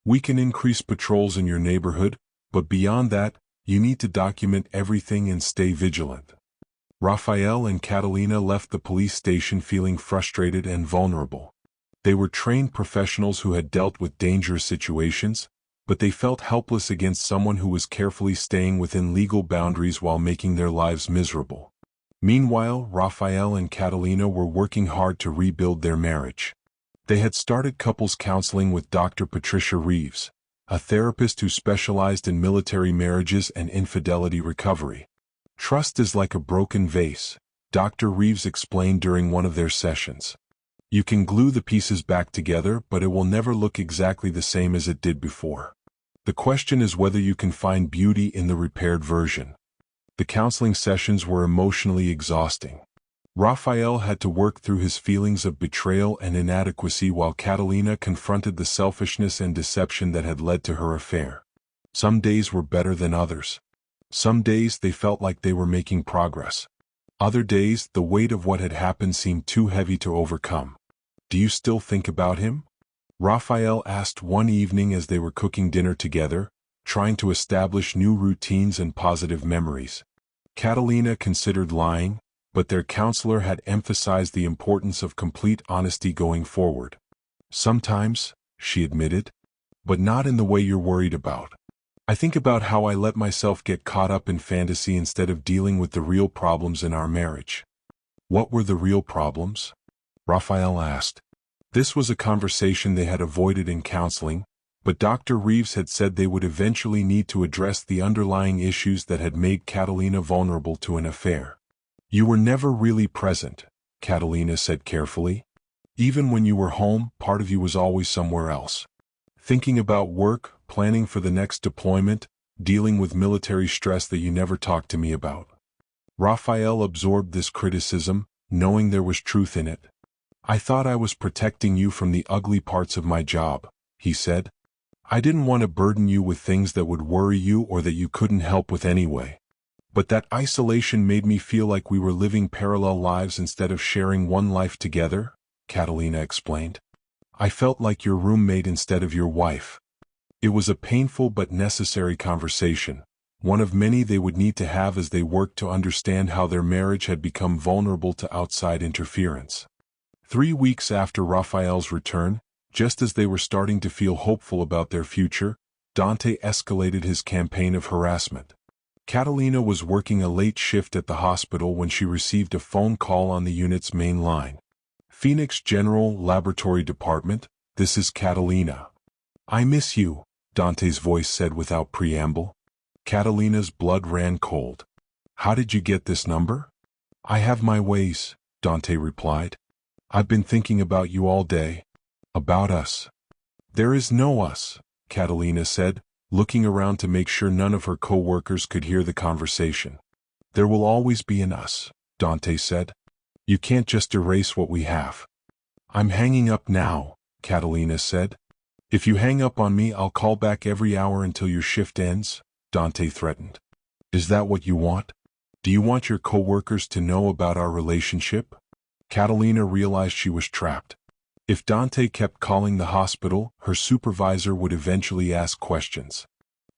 [SPEAKER 1] We can increase patrols in your neighborhood, but beyond that, you need to document everything and stay vigilant. Raphael and Catalina left the police station feeling frustrated and vulnerable. They were trained professionals who had dealt with dangerous situations, but they felt helpless against someone who was carefully staying within legal boundaries while making their lives miserable. Meanwhile, Raphael and Catalina were working hard to rebuild their marriage. They had started couples counseling with Dr. Patricia Reeves, a therapist who specialized in military marriages and infidelity recovery. Trust is like a broken vase, Dr. Reeves explained during one of their sessions. You can glue the pieces back together, but it will never look exactly the same as it did before. The question is whether you can find beauty in the repaired version. The counseling sessions were emotionally exhausting. Raphael had to work through his feelings of betrayal and inadequacy while Catalina confronted the selfishness and deception that had led to her affair. Some days were better than others. Some days they felt like they were making progress. Other days, the weight of what had happened seemed too heavy to overcome. Do you still think about him? Raphael asked one evening as they were cooking dinner together, trying to establish new routines and positive memories. Catalina considered lying, but their counselor had emphasized the importance of complete honesty going forward. Sometimes, she admitted, but not in the way you're worried about. I think about how I let myself get caught up in fantasy instead of dealing with the real problems in our marriage. What were the real problems? Raphael asked. This was a conversation they had avoided in counseling, but Dr. Reeves had said they would eventually need to address the underlying issues that had made Catalina vulnerable to an affair. You were never really present, Catalina said carefully. Even when you were home, part of you was always somewhere else. Thinking about work, planning for the next deployment, dealing with military stress that you never talked to me about. Raphael absorbed this criticism, knowing there was truth in it. I thought I was protecting you from the ugly parts of my job, he said. I didn't want to burden you with things that would worry you or that you couldn't help with anyway. But that isolation made me feel like we were living parallel lives instead of sharing one life together, Catalina explained. I felt like your roommate instead of your wife. It was a painful but necessary conversation, one of many they would need to have as they worked to understand how their marriage had become vulnerable to outside interference. 3 weeks after Raphael's return, just as they were starting to feel hopeful about their future, Dante escalated his campaign of harassment. Catalina was working a late shift at the hospital when she received a phone call on the unit's main line. Phoenix General Laboratory Department, this is Catalina. I miss you, Dante's voice said without preamble. Catalina's blood ran cold. How did you get this number? I have my ways, Dante replied. I've been thinking about you all day. About us. There is no us, Catalina said, looking around to make sure none of her co-workers could hear the conversation. There will always be an us, Dante said. You can't just erase what we have. I'm hanging up now, Catalina said. If you hang up on me, I'll call back every hour until your shift ends, Dante threatened. Is that what you want? Do you want your co-workers to know about our relationship? Catalina realized she was trapped. If Dante kept calling the hospital, her supervisor would eventually ask questions.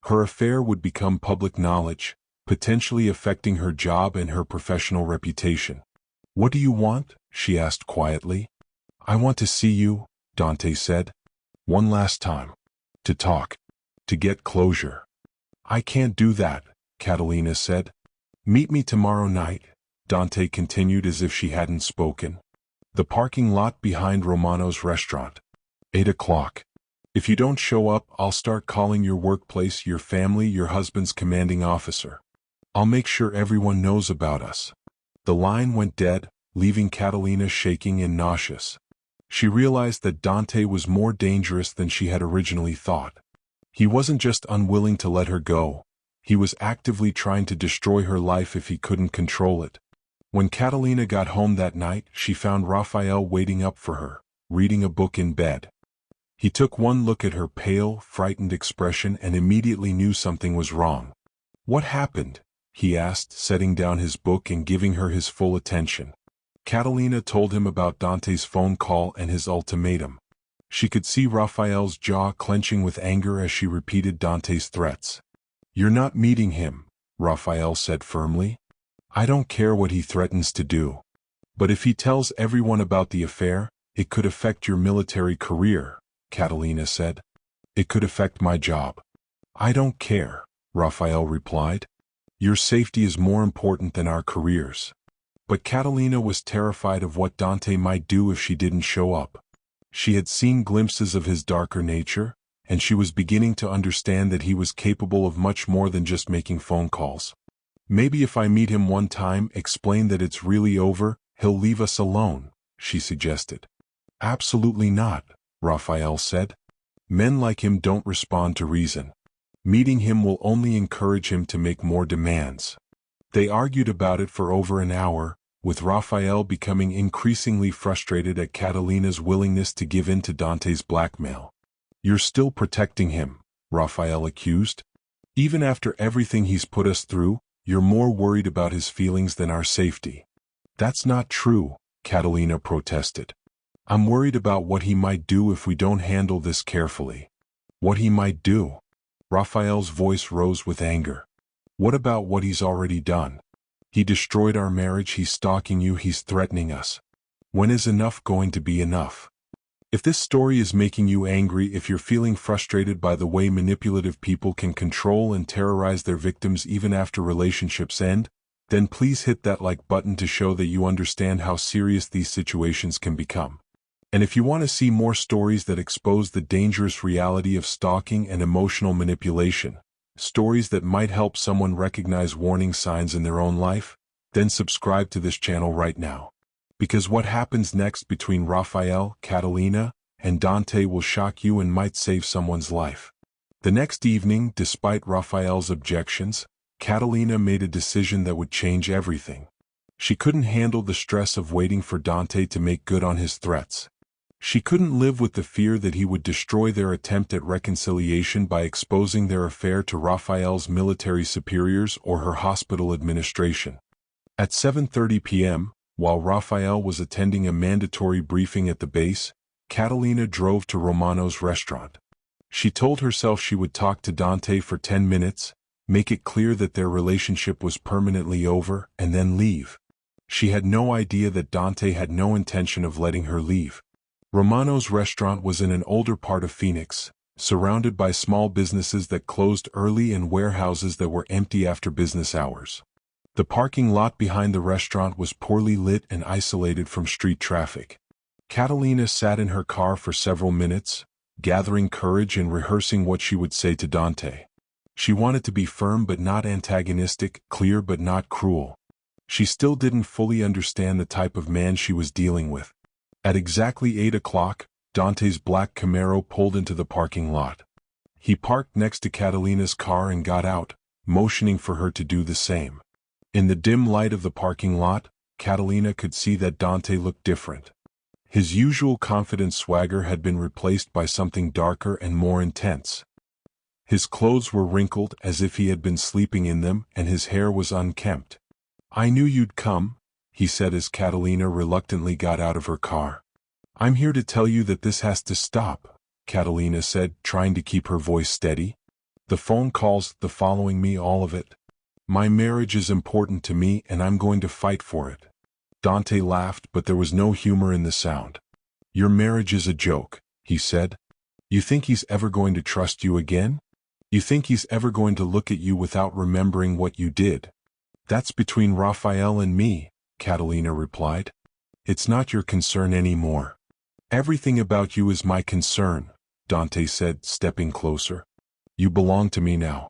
[SPEAKER 1] Her affair would become public knowledge, potentially affecting her job and her professional reputation. What do you want? She asked quietly. I want to see you, Dante said. One last time. To talk. To get closure. I can't do that, Catalina said. Meet me tomorrow night, Dante continued as if she hadn't spoken. The parking lot behind Romano's restaurant. 8 o'clock. If you don't show up, I'll start calling your workplace, your family, your husband's commanding officer. I'll make sure everyone knows about us. The line went dead, leaving Catalina shaking and nauseous. She realized that Dante was more dangerous than she had originally thought. He wasn't just unwilling to let her go. He was actively trying to destroy her life if he couldn't control it. When Catalina got home that night, she found Raphael waiting up for her, reading a book in bed. He took one look at her pale, frightened expression and immediately knew something was wrong. What happened? He asked, setting down his book and giving her his full attention. Catalina told him about Dante's phone call and his ultimatum. She could see Raphael's jaw clenching with anger as she repeated Dante's threats. You're not meeting him, Raphael said firmly. I don't care what he threatens to do. But if he tells everyone about the affair, it could affect your military career, Catalina said. It could affect my job. I don't care, Raphael replied. Your safety is more important than our careers. But Catalina was terrified of what Dante might do if she didn't show up. She had seen glimpses of his darker nature, and she was beginning to understand that he was capable of much more than just making phone calls. Maybe if I meet him one time, explain that it's really over, he'll leave us alone, she suggested. Absolutely not, Raphael said. Men like him don't respond to reason. Meeting him will only encourage him to make more demands. They argued about it for over an hour, with Raphael becoming increasingly frustrated at Catalina's willingness to give in to Dante's blackmail. You're still protecting him, Raphael accused. Even after everything he's put us through, you're more worried about his feelings than our safety. That's not true, Catalina protested. I'm worried about what he might do if we don't handle this carefully. What he might do? Raphael's voice rose with anger. What about what he's already done? He destroyed our marriage, he's stalking you, he's threatening us. When is enough going to be enough? If this story is making you angry, if you're feeling frustrated by the way manipulative people can control and terrorize their victims even after relationships end, then please hit that like button to show that you understand how serious these situations can become. And if you want to see more stories that expose the dangerous reality of stalking and emotional manipulation, stories that might help someone recognize warning signs in their own life, then subscribe to this channel right now. Because what happens next between Raphael, Catalina, and Dante will shock you and might save someone's life. The next evening, despite Raphael's objections, Catalina made a decision that would change everything. She couldn't handle the stress of waiting for Dante to make good on his threats. She couldn't live with the fear that he would destroy their attempt at reconciliation by exposing their affair to Raphael's military superiors or her hospital administration. At 7:30 p.m., while Raphael was attending a mandatory briefing at the base, Catalina drove to Romano's restaurant. She told herself she would talk to Dante for 10 minutes, make it clear that their relationship was permanently over, and then leave. She had no idea that Dante had no intention of letting her leave. Romano's restaurant was in an older part of Phoenix, surrounded by small businesses that closed early and warehouses that were empty after business hours. The parking lot behind the restaurant was poorly lit and isolated from street traffic. Catalina sat in her car for several minutes, gathering courage and rehearsing what she would say to Dante. She wanted to be firm but not antagonistic, clear but not cruel. She still didn't fully understand the type of man she was dealing with. At exactly 8 o'clock, Dante's black Camaro pulled into the parking lot. He parked next to Catalina's car and got out, motioning for her to do the same. In the dim light of the parking lot, Catalina could see that Dante looked different. His usual confident swagger had been replaced by something darker and more intense. His clothes were wrinkled as if he had been sleeping in them, and his hair was unkempt. "I knew you'd come," he said as Catalina reluctantly got out of her car. "I'm here to tell you that this has to stop," Catalina said, trying to keep her voice steady. "The phone calls, the following me, all of it. My marriage is important to me and I'm going to fight for it." Dante laughed, but there was no humor in the sound. "Your marriage is a joke," he said. "You think he's ever going to trust you again? You think he's ever going to look at you without remembering what you did?" "That's between Raphael and me," Catalina replied. "It's not your concern anymore." "Everything about you is my concern," Dante said, stepping closer. "You belong to me now.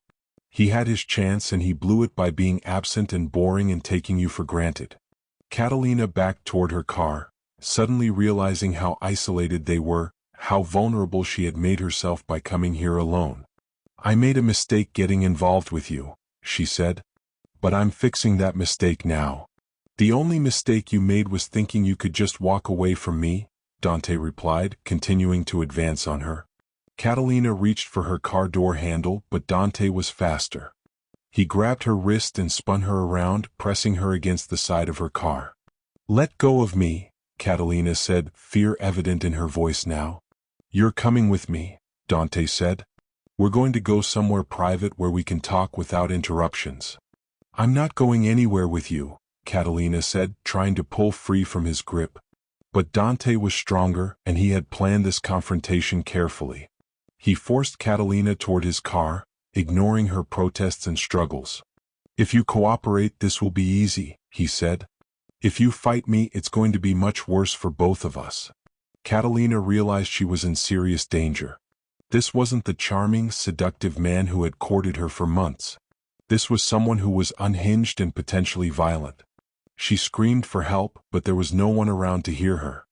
[SPEAKER 1] He had his chance and he blew it by being absent and boring and taking you for granted." Catalina backed toward her car, suddenly realizing how isolated they were, how vulnerable she had made herself by coming here alone. "I made a mistake getting involved with you," she said. "But I'm fixing that mistake now." "The only mistake you made was thinking you could just walk away from me," Dante replied, continuing to advance on her. Catalina reached for her car door handle, but Dante was faster. He grabbed her wrist and spun her around, pressing her against the side of her car. "Let go of me," Catalina said, fear evident in her voice now. "You're coming with me," Dante said. "We're going to go somewhere private where we can talk without interruptions." "I'm not going anywhere with you," Catalina said, trying to pull free from his grip. But Dante was stronger, and he had planned this confrontation carefully. He forced Catalina toward his car, ignoring her protests and struggles. "If you cooperate, this will be easy," he said. "If you fight me, it's going to be much worse for both of us." Catalina realized she was in serious danger. This wasn't the charming, seductive man who had courted her for months. This was someone who was unhinged and potentially violent. She screamed for help, but there was no one around to hear her.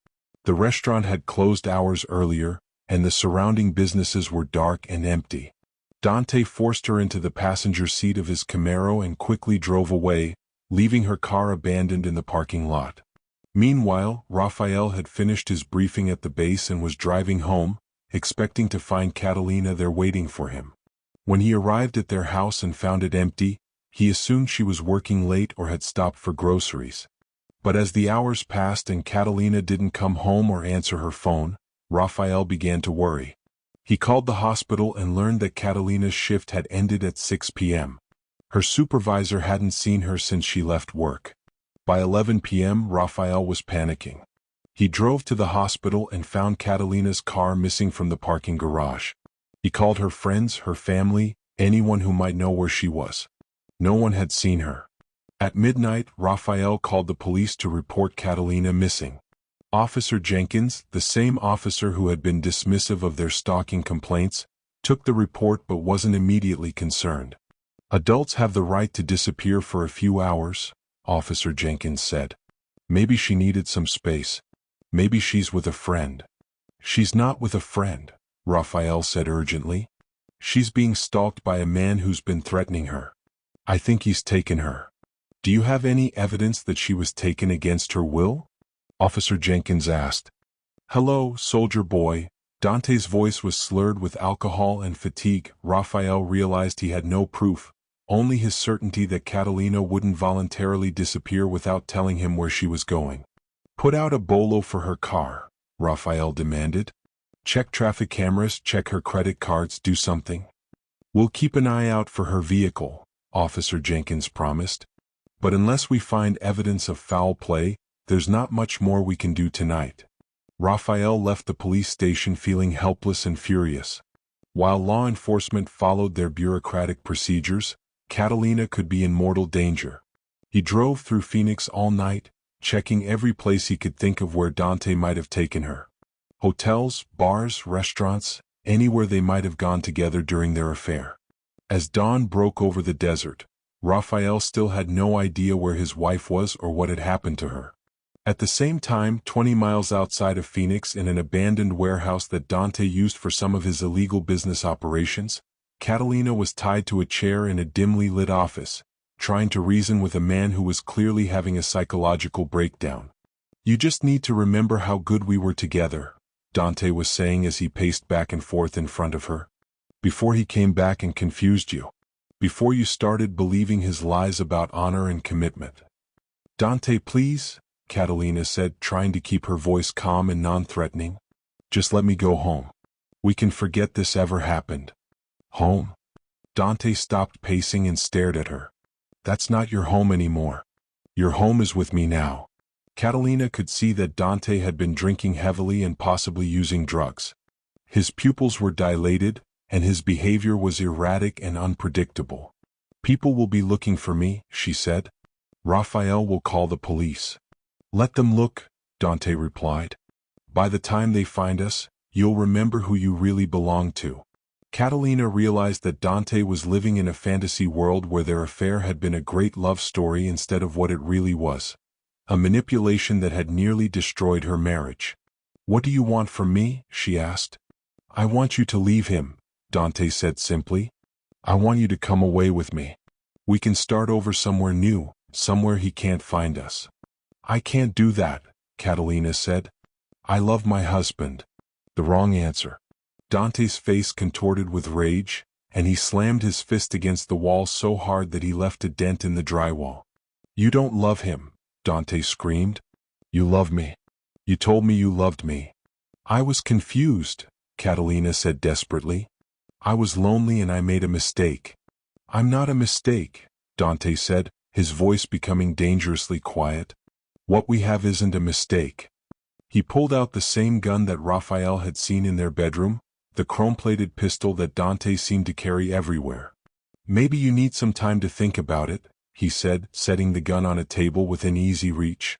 [SPEAKER 1] The restaurant had closed hours earlier, and the surrounding businesses were dark and empty. Dante forced her into the passenger seat of his Camaro and quickly drove away, leaving her car abandoned in the parking lot. Meanwhile, Raphael had finished his briefing at the base and was driving home, expecting to find Catalina there waiting for him. When he arrived at their house and found it empty, he assumed she was working late or had stopped for groceries. But as the hours passed and Catalina didn't come home or answer her phone, Raphael began to worry. He called the hospital and learned that Catalina's shift had ended at 6 p.m. Her supervisor hadn't seen her since she left work. By 11 p.m., Raphael was panicking. He drove to the hospital and found Catalina's car missing from the parking garage. He called her friends, her family, anyone who might know where she was. No one had seen her. At midnight, Raphael called the police to report Catalina missing. Officer Jenkins, the same officer who had been dismissive of their stalking complaints, took the report but wasn't immediately concerned. "Adults have the right to disappear for a few hours," Officer Jenkins said. "Maybe she needed some space. Maybe she's with a friend." "She's not with a friend," Raphael said urgently. "She's being stalked by a man who's been threatening her. I think he's taken her." "Do you have any evidence that she was taken against her will?" Officer Jenkins asked. Hello, soldier boy. Dante's voice was slurred with alcohol and fatigue. Raphael realized he had no proof, only his certainty that Catalina wouldn't voluntarily disappear without telling him where she was going. Put out a bolo for her car, Raphael demanded. Check traffic cameras, check her credit cards, do something. We'll keep an eye out for her vehicle, Officer Jenkins promised. But unless we find evidence of foul play, there's not much more we can do tonight. Raphael left the police station feeling helpless and furious. While law enforcement followed their bureaucratic procedures, Catalina could be in mortal danger. He drove through Phoenix all night, checking every place he could think of where Dante might have taken her. Hotels, bars, restaurants, anywhere they might have gone together during their affair. As dawn broke over the desert, Raphael still had no idea where his wife was or what had happened to her. At the same time, 20 miles outside of Phoenix in an abandoned warehouse that Dante used for some of his illegal business operations, Catalina was tied to a chair in a dimly lit office, trying to reason with a man who was clearly having a psychological breakdown. You just need to remember how good we were together, Dante was saying as he paced back and forth in front of her. Before he came back and confused you. Before you started believing his lies about honor and commitment. Dante, please, Catalina said, trying to keep her voice calm and non-threatening. Just let me go home. We can forget this ever happened. Home? Dante stopped pacing and stared at her. That's not your home anymore. Your home is with me now. Catalina could see that Dante had been drinking heavily and possibly using drugs. His pupils were dilated, and his behavior was erratic and unpredictable. People will be looking for me, she said. Raphael will call the police. Let them look, Dante replied. By the time they find us, you'll remember who you really belong to. Catalina realized that Dante was living in a fantasy world where their affair had been a great love story instead of what it really was. A manipulation that had nearly destroyed her marriage. What do you want from me? She asked. I want you to leave him, Dante said simply. I want you to come away with me. We can start over somewhere new, somewhere he can't find us. I can't do that, Catalina said. I love my husband. The wrong answer. Dante's face contorted with rage, and he slammed his fist against the wall so hard that he left a dent in the drywall. You don't love him, Dante screamed. You love me. You told me you loved me. I was confused, Catalina said desperately. I was lonely and I made a mistake. I'm not a mistake, Dante said, his voice becoming dangerously quiet. What we have isn't a mistake. He pulled out the same gun that Raphael had seen in their bedroom, the chrome-plated pistol that Dante seemed to carry everywhere. Maybe you need some time to think about it, he said, setting the gun on a table within easy reach.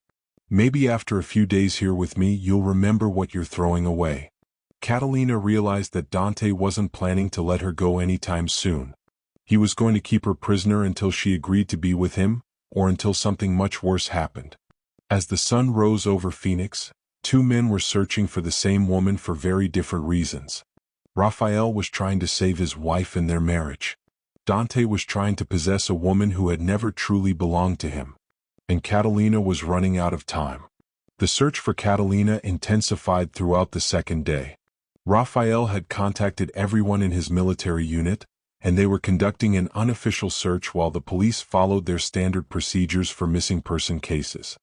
[SPEAKER 1] Maybe after a few days here with me you'll remember what you're throwing away. Catalina realized that Dante wasn't planning to let her go anytime soon. He was going to keep her prisoner until she agreed to be with him, or until something much worse happened. As the sun rose over Phoenix, two men were searching for the same woman for very different reasons. Raphael was trying to save his wife and their marriage. Dante was trying to possess a woman who had never truly belonged to him. And Catalina was running out of time. The search for Catalina intensified throughout the second day. Raphael had contacted everyone in his military unit, and they were conducting an unofficial search while the police followed their standard procedures for missing person cases.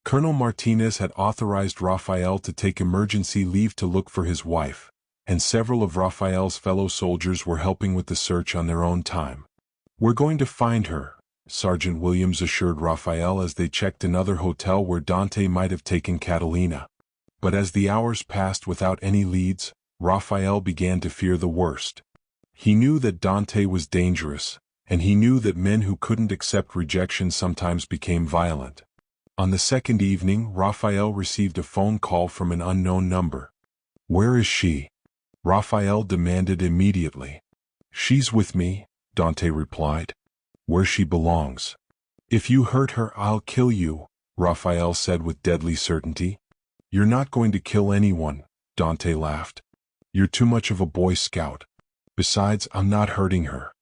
[SPEAKER 1] Colonel Martinez had authorized Raphael to take emergency leave to look for his wife, and several of Raphael's fellow soldiers were helping with the search on their own time. We're going to find her, Sergeant Williams assured Raphael as they checked another hotel where Dante might have taken Catalina. But as the hours passed without any leads, Raphael began to fear the worst. He knew that Dante was dangerous, and he knew that men who couldn't accept rejection sometimes became violent. On the second evening, Raphael received a phone call from an unknown number. Where is she? Raphael demanded immediately. She's with me, Dante replied. Where she belongs. If you hurt her, I'll kill you, Raphael said with deadly certainty. You're not going to kill anyone, Dante laughed. You're too much of a Boy Scout. Besides, I'm not hurting her.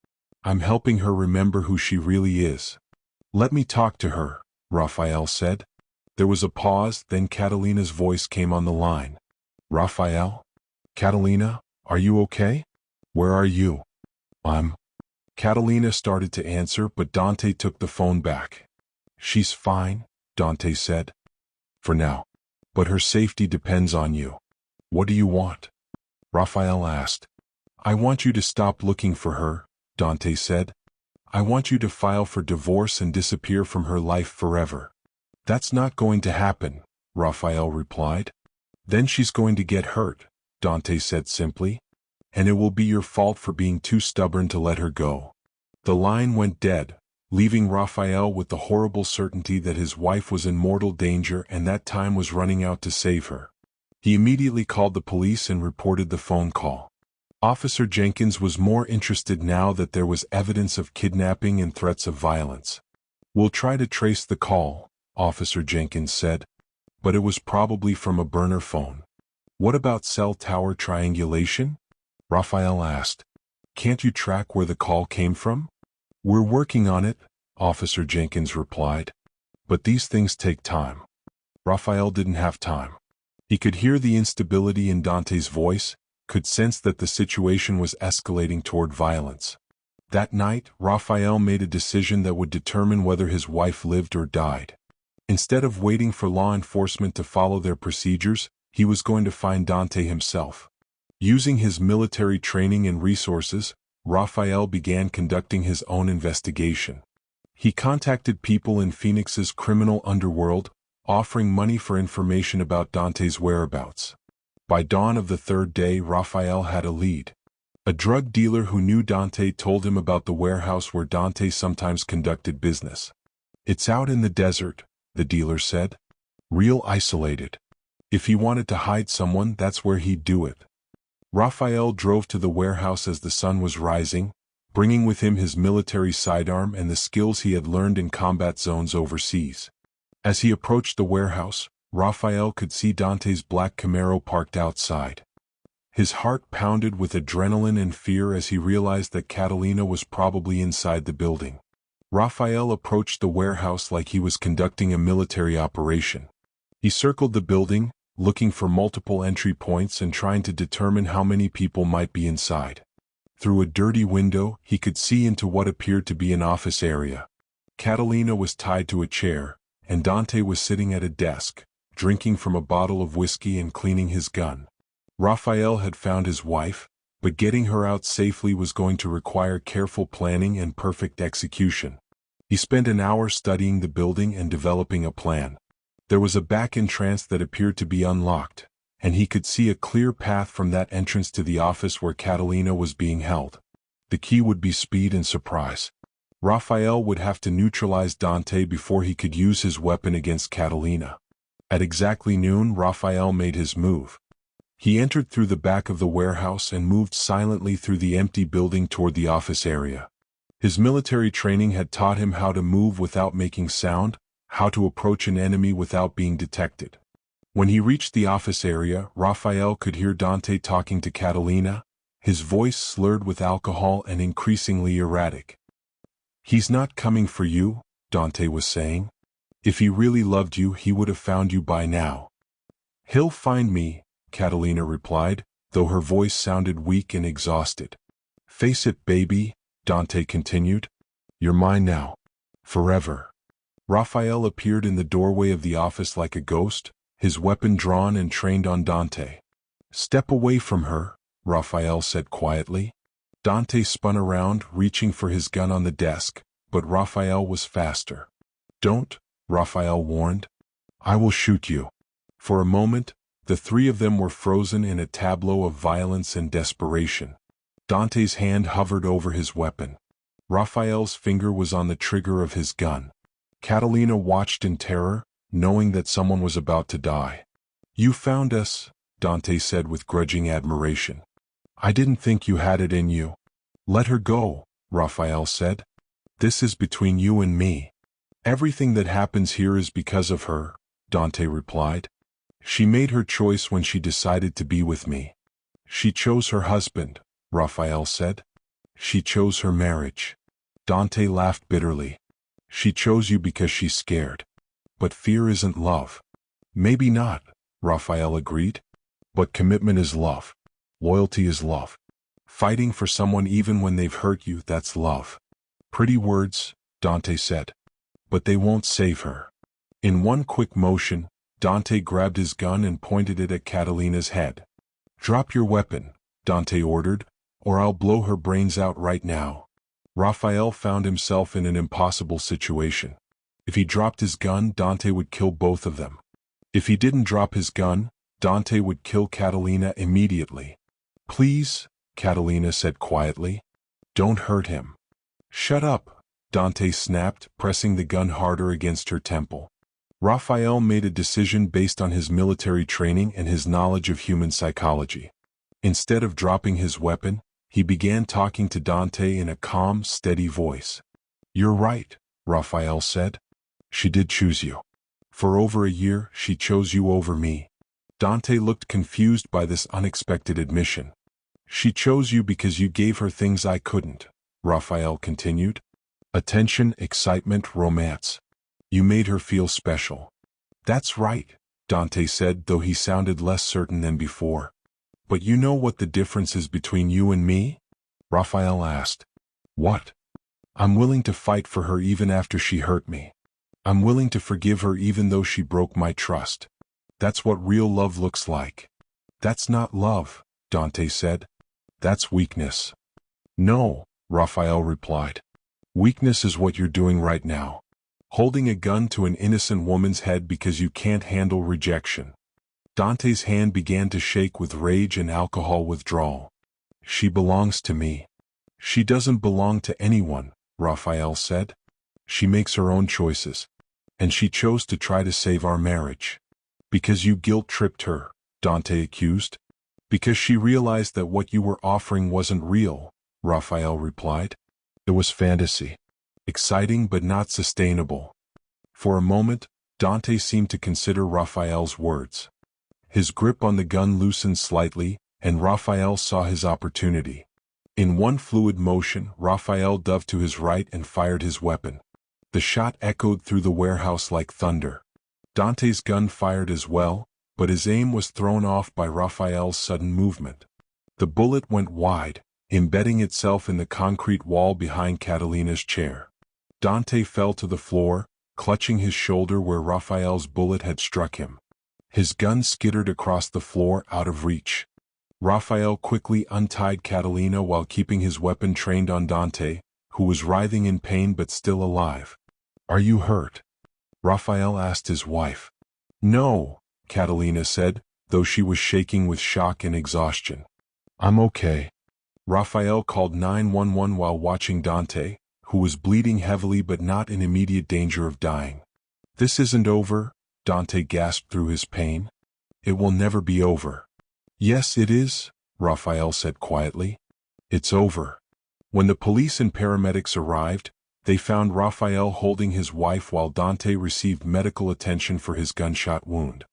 [SPEAKER 1] I'm helping her remember who she really is. Let me talk to her, Raphael said. There was a pause, then Catalina's voice came on the line. Raphael? Catalina, are you okay? Where are you? I'm. Catalina started to answer, but Dante took the phone back. She's fine, Dante said. For now. But her safety depends on you. What do you want? Raphael asked. I want you to stop looking for her, Dante said. I want you to file for divorce and disappear from her life forever. That's not going to happen, Raphael replied. Then she's going to get hurt, Dante said simply. And it will be your fault for being too stubborn to let her go. The line went dead, leaving Raphael with the horrible certainty that his wife was in mortal danger and that time was running out to save her. He immediately called the police and reported the phone call. Officer Jenkins was more interested now that there was evidence of kidnapping and threats of violence. We'll try to trace the call, Officer Jenkins said. But it was probably from a burner phone. What about cell tower triangulation? Raphael asked. Can't you track where the call came from? We're working on it, Officer Jenkins replied. But these things take time. Raphael didn't have time. He could hear the instability in Dante's voice, could sense that the situation was escalating toward violence. That night, Raphael made a decision that would determine whether his wife lived or died. Instead of waiting for law enforcement to follow their procedures, he was going to find Dante himself. Using his military training and resources, Raphael began conducting his own investigation. He contacted people in Phoenix's criminal underworld, offering money for information about Dante's whereabouts. By dawn of the third day, Raphael had a lead. A drug dealer who knew Dante told him about the warehouse where Dante sometimes conducted business. It's out in the desert, the dealer said. Real isolated. If he wanted to hide someone, that's where he'd do it. Raphael drove to the warehouse as the sun was rising, bringing with him his military sidearm and the skills he had learned in combat zones overseas. As he approached the warehouse, Raphael could see Dante's black Camaro parked outside. His heart pounded with adrenaline and fear as he realized that Catalina was probably inside the building. Raphael approached the warehouse like he was conducting a military operation. He circled the building, looking for multiple entry points and trying to determine how many people might be inside. Through a dirty window, he could see into what appeared to be an office area. Catalina was tied to a chair, and Dante was sitting at a desk, drinking from a bottle of whiskey and cleaning his gun. Raphael had found his wife, but getting her out safely was going to require careful planning and perfect execution. He spent an hour studying the building and developing a plan. There was a back entrance that appeared to be unlocked, and he could see a clear path from that entrance to the office where Catalina was being held. The key would be speed and surprise. Raphael would have to neutralize Dante before he could use his weapon against Catalina. At exactly noon, Raphael made his move. He entered through the back of the warehouse and moved silently through the empty building toward the office area. His military training had taught him how to move without making sound, how to approach an enemy without being detected. When he reached the office area, Raphael could hear Dante talking to Catalina, his voice slurred with alcohol and increasingly erratic. He's not coming for you, Dante was saying. If he really loved you, he would have found you by now. He'll find me, Catalina replied, though her voice sounded weak and exhausted. Face it, baby, Dante continued. You're mine now. Forever. Raphael appeared in the doorway of the office like a ghost, his weapon drawn and trained on Dante. Step away from her, Raphael said quietly. Dante spun around, reaching for his gun on the desk, but Raphael was faster. Don't, Raphael warned. I will shoot you. For a moment, the three of them were frozen in a tableau of violence and desperation. Dante's hand hovered over his weapon. Raphael's finger was on the trigger of his gun. Catalina watched in terror, knowing that someone was about to die. You found us, Dante said with grudging admiration. I didn't think you had it in you. Let her go, Raphael said. This is between you and me. Everything that happens here is because of her, Dante replied. She made her choice when she decided to be with me. She chose her husband, Raphael said. She chose her marriage. Dante laughed bitterly. She chose you because she's scared. But fear isn't love. Maybe not, Raphael agreed. But commitment is love. Loyalty is love. Fighting for someone even when they've hurt you, that's love. Pretty words, Dante said. But they won't save her. In one quick motion, Dante grabbed his gun and pointed it at Catalina's head. Drop your weapon, Dante ordered, or I'll blow her brains out right now. Raphael found himself in an impossible situation. If he dropped his gun, Dante would kill both of them. If he didn't drop his gun, Dante would kill Catalina immediately. Please, Catalina said quietly. Don't hurt him. Shut up, Dante snapped, pressing the gun harder against her temple. Raphael made a decision based on his military training and his knowledge of human psychology. Instead of dropping his weapon, he began talking to Dante in a calm, steady voice. You're right, Raphael said. She did choose you. For over a year, she chose you over me. Dante looked confused by this unexpected admission. She chose you because you gave her things I couldn't, Raphael continued. Attention, excitement, romance. You made her feel special. That's right, Dante said, though he sounded less certain than before. But you know what the difference is between you and me? Raphael asked. What? I'm willing to fight for her even after she hurt me. I'm willing to forgive her even though she broke my trust. That's what real love looks like. That's not love, Dante said. That's weakness. No, Raphael replied. Weakness is what you're doing right now. Holding a gun to an innocent woman's head because you can't handle rejection. Dante's hand began to shake with rage and alcohol withdrawal. She belongs to me. She doesn't belong to anyone, Raphael said. She makes her own choices. And she chose to try to save our marriage. Because you guilt-tripped her, Dante accused. Because she realized that what you were offering wasn't real, Raphael replied. It was fantasy. Exciting but not sustainable. For a moment, Dante seemed to consider Raphael's words. His grip on the gun loosened slightly, and Raphael saw his opportunity. In one fluid motion, Raphael dove to his right and fired his weapon. The shot echoed through the warehouse like thunder. Dante's gun fired as well, but his aim was thrown off by Raphael's sudden movement. The bullet went wide, embedding itself in the concrete wall behind Catalina's chair. Dante fell to the floor, clutching his shoulder where Raphael's bullet had struck him. His gun skittered across the floor out of reach. Raphael quickly untied Catalina while keeping his weapon trained on Dante, who was writhing in pain but still alive. Are you hurt? Raphael asked his wife. No, Catalina said, though she was shaking with shock and exhaustion. I'm okay. Raphael called 911 while watching Dante, who was bleeding heavily but not in immediate danger of dying. This isn't over, Dante gasped through his pain. It will never be over. Yes, it is, Raphael said quietly. It's over. When the police and paramedics arrived, they found Raphael holding his wife while Dante received medical attention for his gunshot wound.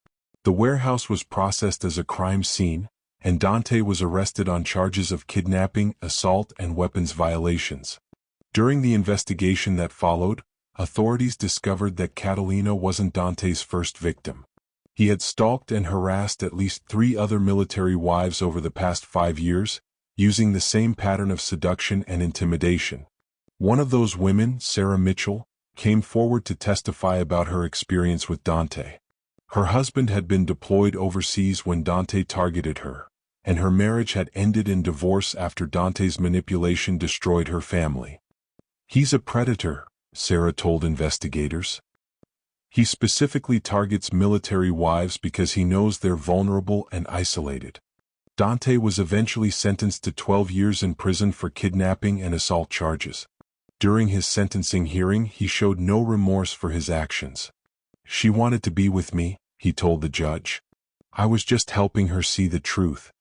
[SPEAKER 1] The warehouse was processed as a crime scene, and Dante was arrested on charges of kidnapping, assault, and weapons violations. During the investigation that followed, authorities discovered that Catalina wasn't Dante's first victim. He had stalked and harassed at least 3 other military wives over the past 5 years, using the same pattern of seduction and intimidation. One of those women, Sarah Mitchell, came forward to testify about her experience with Dante. Her husband had been deployed overseas when Dante targeted her, and her marriage had ended in divorce after Dante's manipulation destroyed her family. He's a predator, Sarah told investigators. He specifically targets military wives because he knows they're vulnerable and isolated. Dante was eventually sentenced to 12 years in prison for kidnapping and assault charges. During his sentencing hearing, he showed no remorse for his actions. She wanted to be with me, he told the judge. I was just helping her see the truth.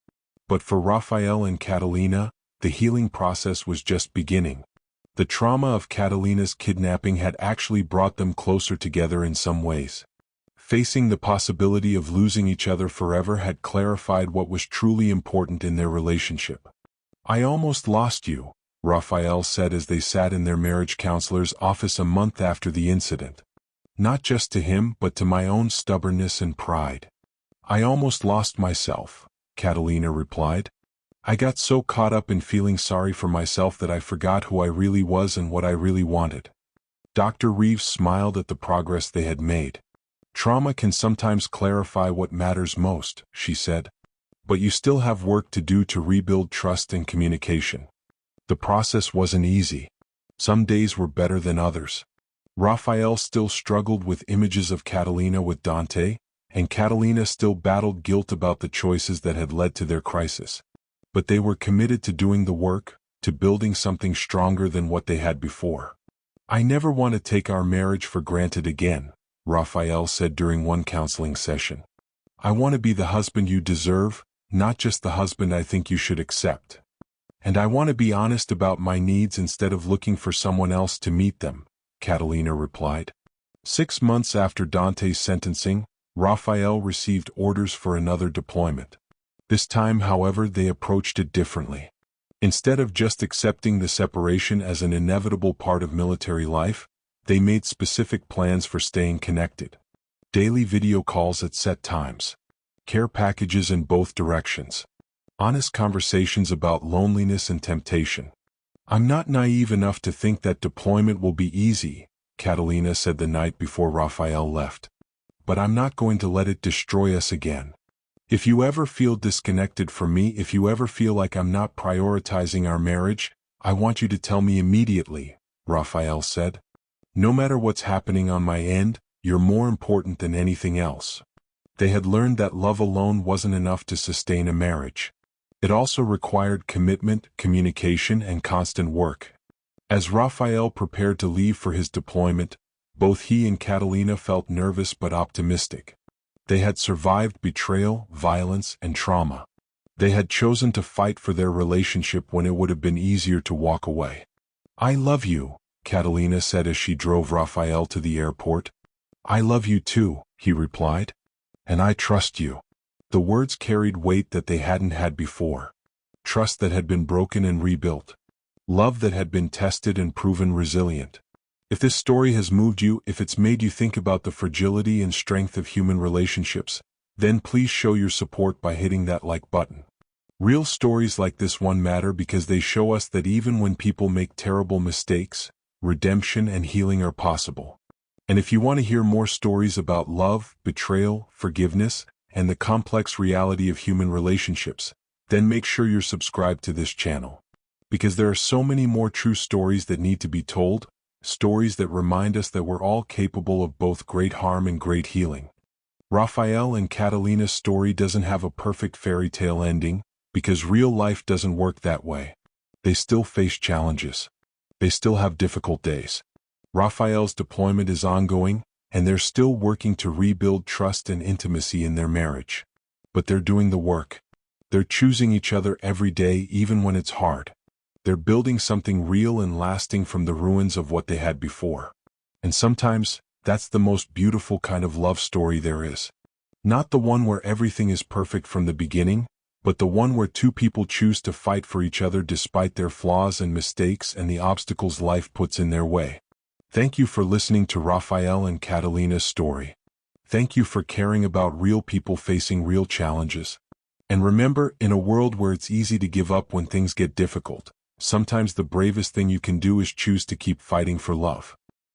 [SPEAKER 1] But for Raphael and Catalina, the healing process was just beginning. The trauma of Catalina's kidnapping had actually brought them closer together in some ways. Facing the possibility of losing each other forever had clarified what was truly important in their relationship. I almost lost you, Raphael said as they sat in their marriage counselor's office a month after the incident. Not just to him but to my own stubbornness and pride. I almost lost myself. Catalina replied. I got so caught up in feeling sorry for myself that I forgot who I really was and what I really wanted. Dr. Reeves smiled at the progress they had made. Trauma can sometimes clarify what matters most, she said. But you still have work to do to rebuild trust and communication. The process wasn't easy. Some days were better than others. Raphael still struggled with images of Catalina with Dante, and Catalina still battled guilt about the choices that had led to their crisis. But they were committed to doing the work, to building something stronger than what they had before. I never want to take our marriage for granted again, Raphael said during one counseling session. I want to be the husband you deserve, not just the husband I think you should accept. And I want to be honest about my needs instead of looking for someone else to meet them, Catalina replied. 6 months after Dante's sentencing, Raphael received orders for another deployment. This time, however, they approached it differently. Instead of just accepting the separation as an inevitable part of military life, they made specific plans for staying connected. Daily video calls at set times. Care packages in both directions. Honest conversations about loneliness and temptation. I'm not naive enough to think that deployment will be easy, Catalina said the night before Raphael left. But I'm not going to let it destroy us again. If you ever feel disconnected from me, if you ever feel like I'm not prioritizing our marriage, I want you to tell me immediately, Raphael said. No matter what's happening on my end, you're more important than anything else. They had learned that love alone wasn't enough to sustain a marriage. It also required commitment, communication, and constant work. As Raphael prepared to leave for his deployment, both he and Catalina felt nervous but optimistic. They had survived betrayal, violence, and trauma. They had chosen to fight for their relationship when it would have been easier to walk away. I love you, Catalina said as she drove Raphael to the airport. I love you too, he replied. And I trust you. The words carried weight that they hadn't had before. Trust that had been broken and rebuilt. Love that had been tested and proven resilient. If this story has moved you, if it's made you think about the fragility and strength of human relationships, then please show your support by hitting that like button. Real stories like this one matter because they show us that even when people make terrible mistakes, redemption and healing are possible. And if you want to hear more stories about love, betrayal, forgiveness, and the complex reality of human relationships, then make sure you're subscribed to this channel. Because there are so many more true stories that need to be told, stories that remind us that we're all capable of both great harm and great healing. Raphael and Catalina's story doesn't have a perfect fairy tale ending, because real life doesn't work that way. They still face challenges. They still have difficult days. Raphael's deployment is ongoing, and they're still working to rebuild trust and intimacy in their marriage. But they're doing the work. They're choosing each other every day even when it's hard. They're building something real and lasting from the ruins of what they had before. And sometimes, that's the most beautiful kind of love story there is. Not the one where everything is perfect from the beginning, but the one where two people choose to fight for each other despite their flaws and mistakes and the obstacles life puts in their way. Thank you for listening to Raphael and Catalina's story. Thank you for caring about real people facing real challenges. And remember, in a world where it's easy to give up when things get difficult, sometimes the bravest thing you can do is choose to keep fighting for love.